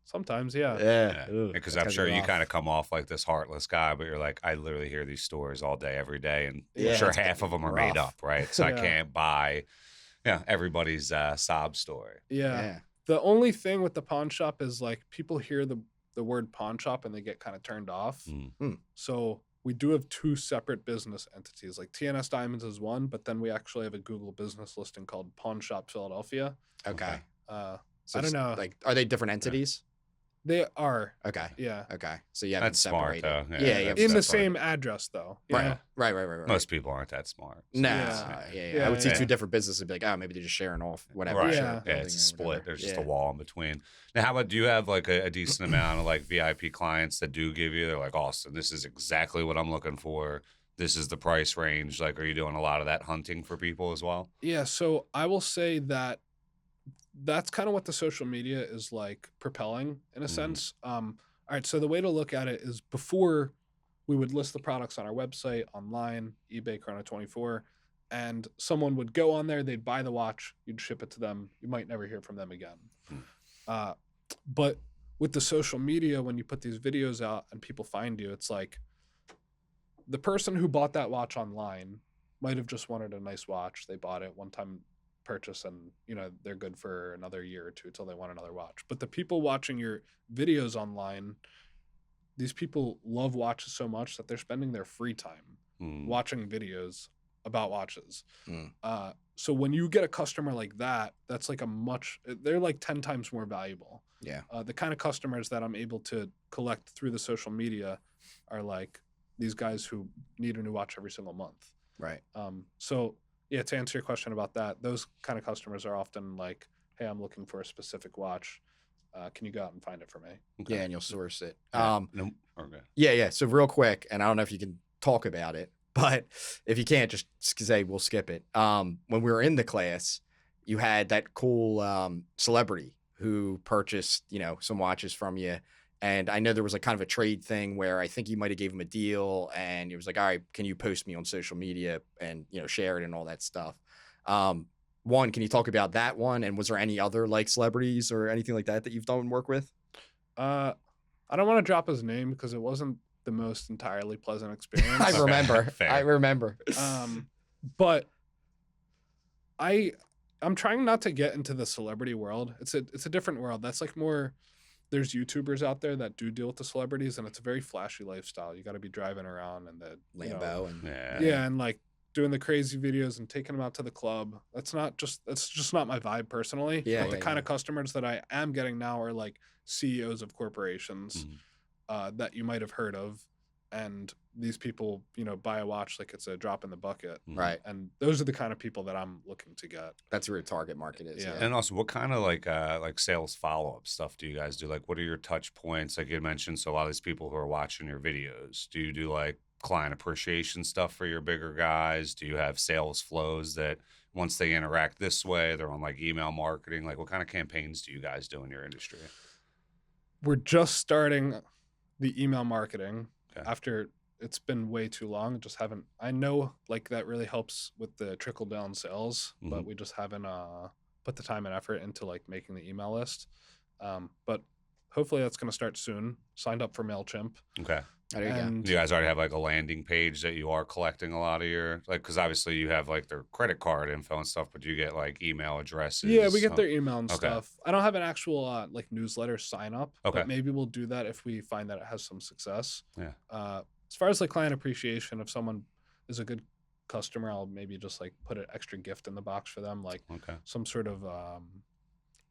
Sometimes, yeah. Yeah. Because I'm sure you kind of come off like this heartless guy, but you're like, I literally hear these stories all day, every day, and Yeah, I'm sure it's half of them are made rough. up, right? So I Yeah. can't buy, everybody's sob story. Yeah. The only thing with the pawn shop is like people hear the word pawn shop and they get kind of turned off. Mm. So we do have 2 separate business entities. Like TNS Diamonds is one, but then we actually have a Google business listing called Pawn Shop Philadelphia. Okay. So I don't it's know. Like, are they different entities? They are. Okay. Yeah. Okay. So you have That's them smart, separated. though. Yeah. Yeah, you have that's In the separated. same address, though. you Right. know? Right. Most people aren't that smart. No. Yeah. Yeah. I would see Yeah. 2 different businesses and be like, oh, maybe they're just sharing off whatever. Right. Yeah. shared Yeah, building it's a or split. whatever. There's just Yeah. a wall in between. Now, how about, do you have like a decent amount of like VIP clients that do give you, they're like, Austin, this is exactly what I'm looking for. This is the price range. Like, are you doing a lot of that hunting for people as well? Yeah. So I will say that that's kind of what the social media is like propelling in a sense. All right. So the way to look at it is before we would list the products on our website, online, eBay, Chrono24, and someone would go on there, they'd buy the watch, you'd ship it to them. You might never hear from them again. But with the social media, when you put these videos out and people find you, it's like the person who bought that watch online might have just wanted a nice watch. They bought it one time purchase and they're good for another year or 2 till they want another watch. But the people watching your videos online, these people love watches so much that they're spending their free time watching videos about watches. So when you get a customer like that, that's like they're like 10 times more valuable. Yeah. The kind of customers that I'm able to collect through the social media are like these guys who need a new watch every single month. Right. So yeah, to answer your question about that, those kind of customers are often like, hey, I'm looking for a specific watch. Can you go out and find it for me? Yeah, and you'll source it. No, okay. Yeah. So real quick, and I don't know if you can talk about it, but if you can't, just say we'll skip it. When we were in the class, you had that cool celebrity who purchased, some watches from you. And I know there was like kind of a trade thing where I think you might have gave him a deal, and it was like, all right, can you post me on social media and share it and all that stuff. One, can you talk about that one? And was there any other like celebrities or anything like that you've done work with? I don't want to drop his name because it wasn't the most entirely pleasant experience. I remember. Fair. I remember. But I'm trying not to get into the celebrity world. It's a different world. That's like more. There's YouTubers out there that do deal with the celebrities, and it's a very flashy lifestyle. You got to be driving around and the Lambo and yeah, and like doing the crazy videos and taking them out to the club. That's just not my vibe personally. Yeah, But the yeah, kind of customers that I am getting now are like CEOs of corporations that you might have heard of, and these people, buy a watch like it's a drop in the bucket. Right. And those are the kind of people that I'm looking to get. That's where your target market is. Yeah. Yeah. And also, what kind of like sales follow up stuff do you guys do? Like, what are your touch points? Like you had mentioned, so a lot of these people who are watching your videos, do you do like client appreciation stuff for your bigger guys? Do you have sales flows that once they interact this way, they're on like email marketing? Like, what kind of campaigns do you guys do in your industry? We're just starting the email marketing Okay. after it's been way too long. Just haven't. I know like that really helps with the trickle down sales, but we just haven't put the time and effort into like making the email list. But hopefully that's going to start soon. Signed up for MailChimp. Okay. There you go. And Do you guys already have like a landing page that you are collecting a lot of your because obviously you have like their credit card info and stuff, but do you get like email addresses? yeah, we get their email and Okay. stuff. I don't have an actual like newsletter sign up, Okay. but maybe we'll do that if we find that it has some success. Yeah. As far as like client appreciation, if someone is a good customer, I'll maybe just like put an extra gift in the box for them, like Okay. some sort of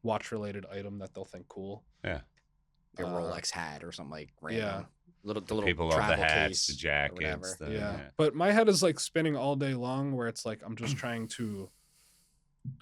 watch related item that they'll think cool. Yeah. A Rolex hat or something like random. Yeah. The little People love travel the hats, case the or jackets. whatever. Yeah. But my head is like spinning all day long where it's like I'm just trying to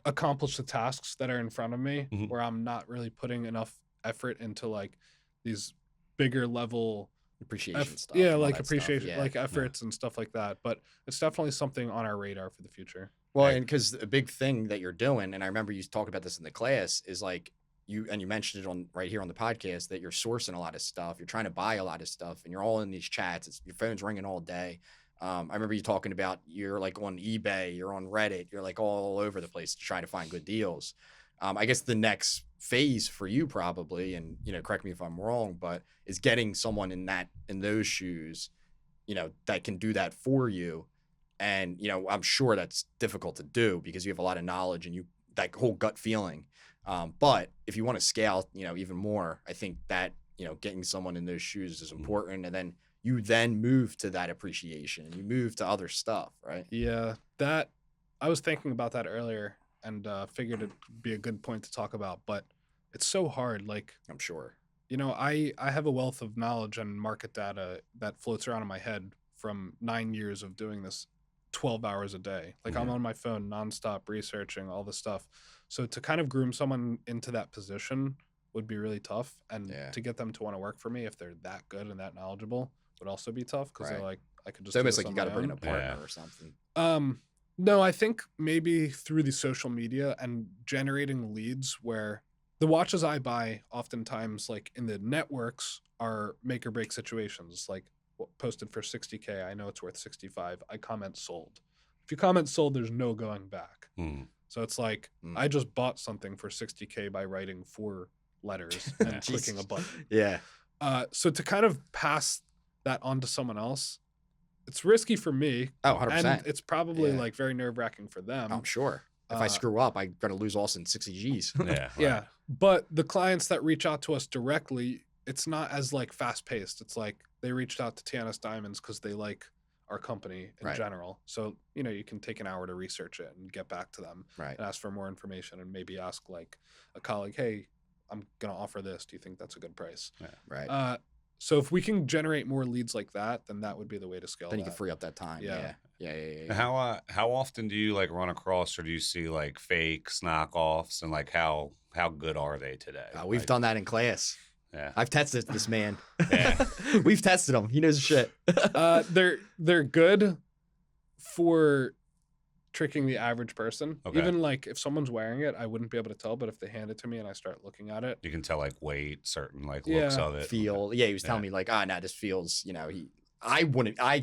accomplish the tasks that are in front of me, Mhm. where I'm not really putting enough effort into like these bigger level Appreciation stuff. yeah, and all like that stuff, appreciation, yeah. like efforts and stuff like that. But it's definitely something on our radar for the future. Well, Right. and because a big thing that you're doing, and I remember you talked about this in the class, is like you mentioned it on right here on the podcast that you're sourcing a lot of stuff, you're trying to buy a lot of stuff, and you're all in these chats. Your phone's ringing all day. I remember you talking about you're like on eBay, you're on Reddit, you're like all over the place to try to find good deals. I guess the next phase for you probably, and correct me if I'm wrong, but is getting someone in those shoes, that can do that for you. And, I'm sure that's difficult to do because you have a lot of knowledge and that whole gut feeling. But if you want to scale, even more, I think that, getting someone in those shoes is important. And then you move to that appreciation and you move to other stuff, right? Yeah, that I was thinking about that earlier and figured it'd be a good point to talk about, but it's so hard. Like, I'm sure. I have a wealth of knowledge and market data that floats around in my head from 9 years of doing this 12 hours a day. Like I'm on my phone nonstop researching all this stuff. So to kind of groom someone into that position would be really tough. And to get them to want to work for me if they're that good and that knowledgeable would also be tough because they're like, I could just It's almost do like this you got to on bring in my a own. partner or something. No, I think maybe through the social media and generating leads where the watches I buy oftentimes like in the networks are make or break situations, like posted for 60K. I know it's worth 65. I comment sold. If you comment sold, there's no going back. So it's like I just bought something for 60K by writing 4 letters and clicking a button. Yeah. So to kind of pass that on to someone else, it's risky for me. Oh, 100%. And it's probably like very nerve-wracking for them. I'm sure. If I screw up, I'm going to lose Austin 60 G's. Yeah. Right. Yeah. But the clients that reach out to us directly, it's not as like fast-paced. It's like they reached out to TNS Diamonds because they like our company in general. So, you can take an hour to research it and get back to them and ask for more information and maybe ask like a colleague, hey, I'm going to offer this. Do you think that's a good price? Yeah. Right. So if we can generate more leads like that, then that would be the way to scale. Then you can free up that time. Yeah. How often do you like run across or do you see like fakes, knockoffs, and like how good are they today? We've done that in class. Yeah. I've tested this man. Yeah. We've tested him. He knows his shit. They're good for tricking the average person. Okay. Even like if someone's wearing it, I wouldn't be able to tell, but if they hand it to me and I start looking at it, You can tell like weight, certain like looks of it. Feel. Yeah, he was telling me like, no, this feels, I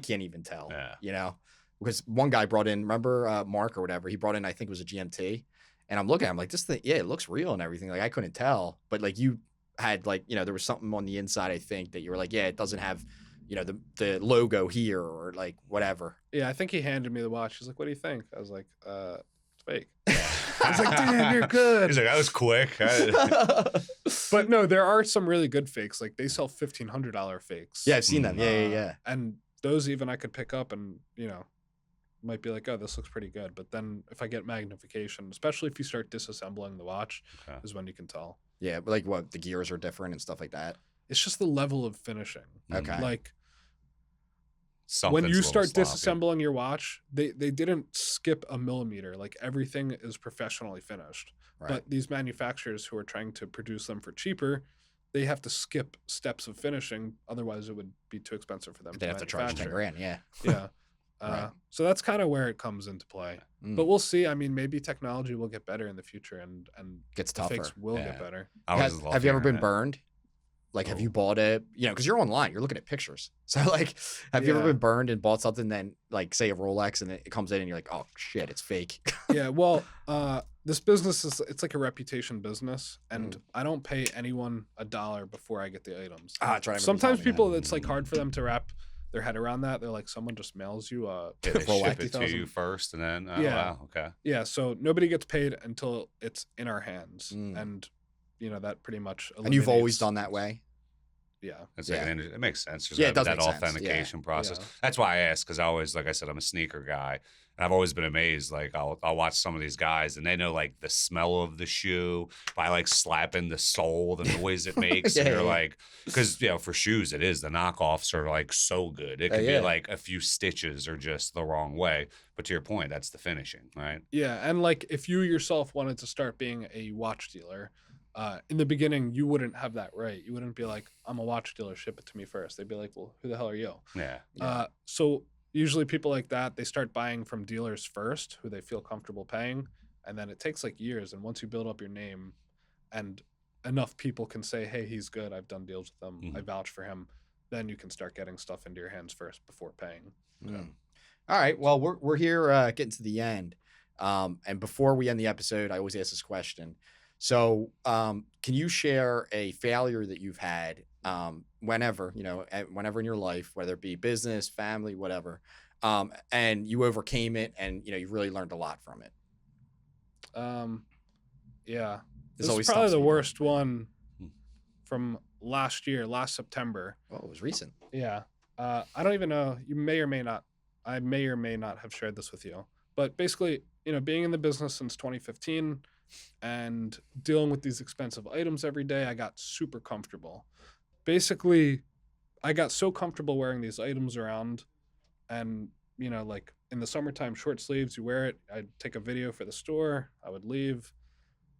can't even tell, because one guy brought in, remember Mark or whatever, he brought in, I think it was a GMT. And I'm looking at him like, this thing, it looks real and everything. Like I couldn't tell, but like had like, there was something on the inside, I think, that you were like, yeah, it doesn't have, the logo here or like whatever. Yeah, I think he handed me the watch. He's like, "What do you think?" I was like, "It's fake." I was like, "Damn, you're good." He's like, that was quick. But no, there are some really good fakes. Like they sell $1,500 fakes. Yeah, I've seen them. Yeah. And those even I could pick up and might be like, oh, this looks pretty good. But then if I get magnification, especially if you start disassembling the watch, is when you can tell. Yeah, but like what, the gears are different and stuff like that. It's just the level of finishing. Okay. Like Something's when you a start little sloppy. disassembling your watch, they didn't skip a millimeter. Like everything is professionally finished. Right. But these manufacturers who are trying to produce them for cheaper, they have to skip steps of finishing. Otherwise, it would be too expensive for them. They'd have to charge $10,000. Yeah. Yeah. Right. So that's kind of where it comes into play. But we'll see. I mean, maybe technology will get better in the future and Gets the tougher. fakes will get better. Have you ever been burned? Like, have you bought it? Because you're online, you're looking at pictures. So, like, have you ever been burned and bought something, then, like, say a Rolex, and it comes in and you're like, oh, shit, it's fake. Yeah, well, this business it's like a reputation business, and I don't pay anyone $1 before I get the items. Sometimes people, it's like hard for them to wrap their head around that. They're like, someone just mails you a they ship Rolex it to you first, and then wow, okay. Yeah, so nobody gets paid until it's in our hands, and that pretty much eliminates. And you've always done that way? Yeah. It's like it makes sense. There's it does that make sense. authentication process. Yeah. That's why I asked, because I always, like I said, I'm a sneaker guy, and I've always been amazed. Like I'll watch some of these guys, and they know like the smell of the shoe by like slapping the sole, the noise it makes. And you're like, because for shoes, it is the knockoffs are like so good. It could be like a few stitches or just the wrong way. But to your point, that's the finishing, right? Yeah, and like if you yourself wanted to start being a watch dealer. In the beginning, you wouldn't have that right. You wouldn't be like, I'm a watch dealer, ship it to me first. They'd be like, well, who the hell are you? Yeah. So usually people like that, they start buying from dealers first, who they feel comfortable paying. And then it takes like years. And once you build up your name and enough people can say, hey, he's good, I've done deals with him, I vouch for him, then you can start getting stuff into your hands first before paying. All right. Well, we're here getting to the end. And before we end the episode, I always ask this question. So, can you share a failure that you've had, whenever in your life, whether it be business, family, whatever, and you overcame it and, you really learned a lot from it? Yeah. This is probably the worst one from last September. Well, it was recent. Yeah. I don't even know. I may or may not have shared this with you, but basically, being in the business since 2015, and dealing with these expensive items every day, I got super comfortable. Basically, I got so comfortable wearing these items around, and like in the summertime, short sleeves, you wear it. I'd take a video for the store, I would leave,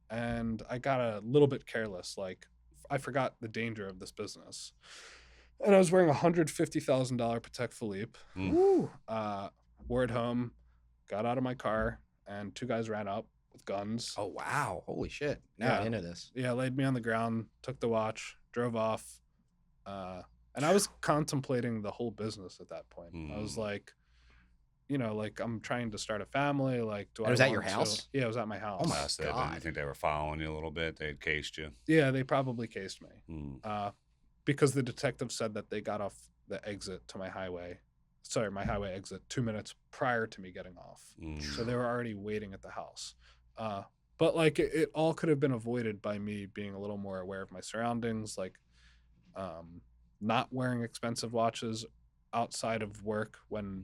and I got a little bit careless. Like I forgot the danger of this business, and I was wearing a $150,000 Patek Philippe. Wore it home, got out of my car, and two guys ran up with guns. Oh, wow. Holy shit. Now I didn't know this. Yeah, laid me on the ground, took the watch, drove off. And I was contemplating the whole business at that point. I was like, like I'm trying to start a family. Like, was at your house? Yeah, it was at my house. Oh my God. You think they were following you a little bit? They had cased you? Yeah, they probably cased me. Because the detective said that they got off the exit to my highway exit 2 minutes prior to me getting off. So they were already waiting at the house. But like it all could have been avoided by me being a little more aware of my surroundings, like not wearing expensive watches outside of work when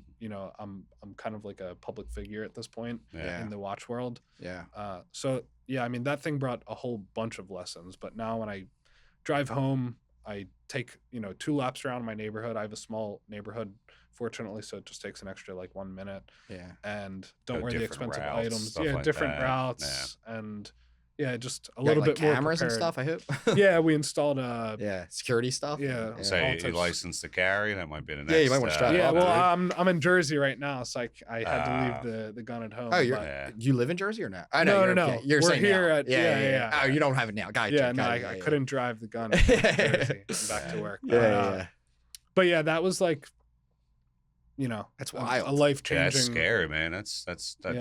I'm kind of like a public figure at this point in the watch world. So I mean that thing brought a whole bunch of lessons, but now when I drive home, I take 2 laps around my neighborhood. I have a small neighborhood, fortunately, so it just takes an extra like 1 minute. And don't wear the expensive items. Different routes, and just a little bit more cameras prepared. And stuff. I hope. Yeah, we installed security stuff. Say you licensed to carry. That might be the next. Yeah, you might want to strap. Yeah, well, I'm in Jersey right now, so I had to leave the gun at home. Oh, you live in Jersey or not? I know. No. You're We're saying here now. at Oh, you don't have it now. Gotcha. I couldn't drive the gun from Jersey back to work. But yeah, that was like you know, That's a wild. life Yeah, that's changing. scary, man. Yeah.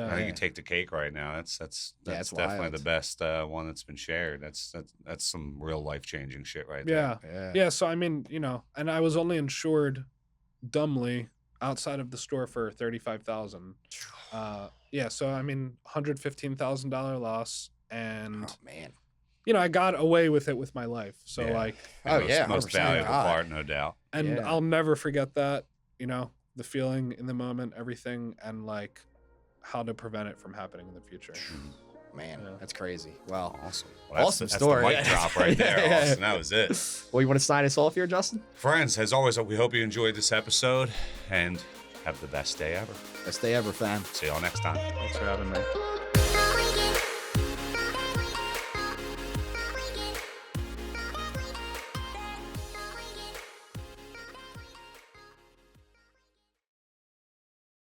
I think you take the cake right now. That's it's definitely wild. the best one that's been shared. That's some real life changing shit right Yeah. there. Yeah. So I mean, you know, and I was only insured dumbly outside of the store for $35,000. Yeah. So I mean, $115,000 loss, and Oh man. you know, I got away with it with my life. So Yeah. like, Oh, most, yeah, most 100%. valuable God. part, no doubt. and Yeah. I'll never forget that. You know, the feeling in the moment, everything, and like how to prevent it from happening in the future. Man, Yeah. that's crazy. Wow. Awesome. Well, Awesome that's story. the mic drop right there, Yeah. Austin. That was it. Well, you want to sign us off here, Justin? Friends, as always, we hope you enjoyed this episode and have the best day ever. Best day ever, fam. See y'all next time. Thanks for having me.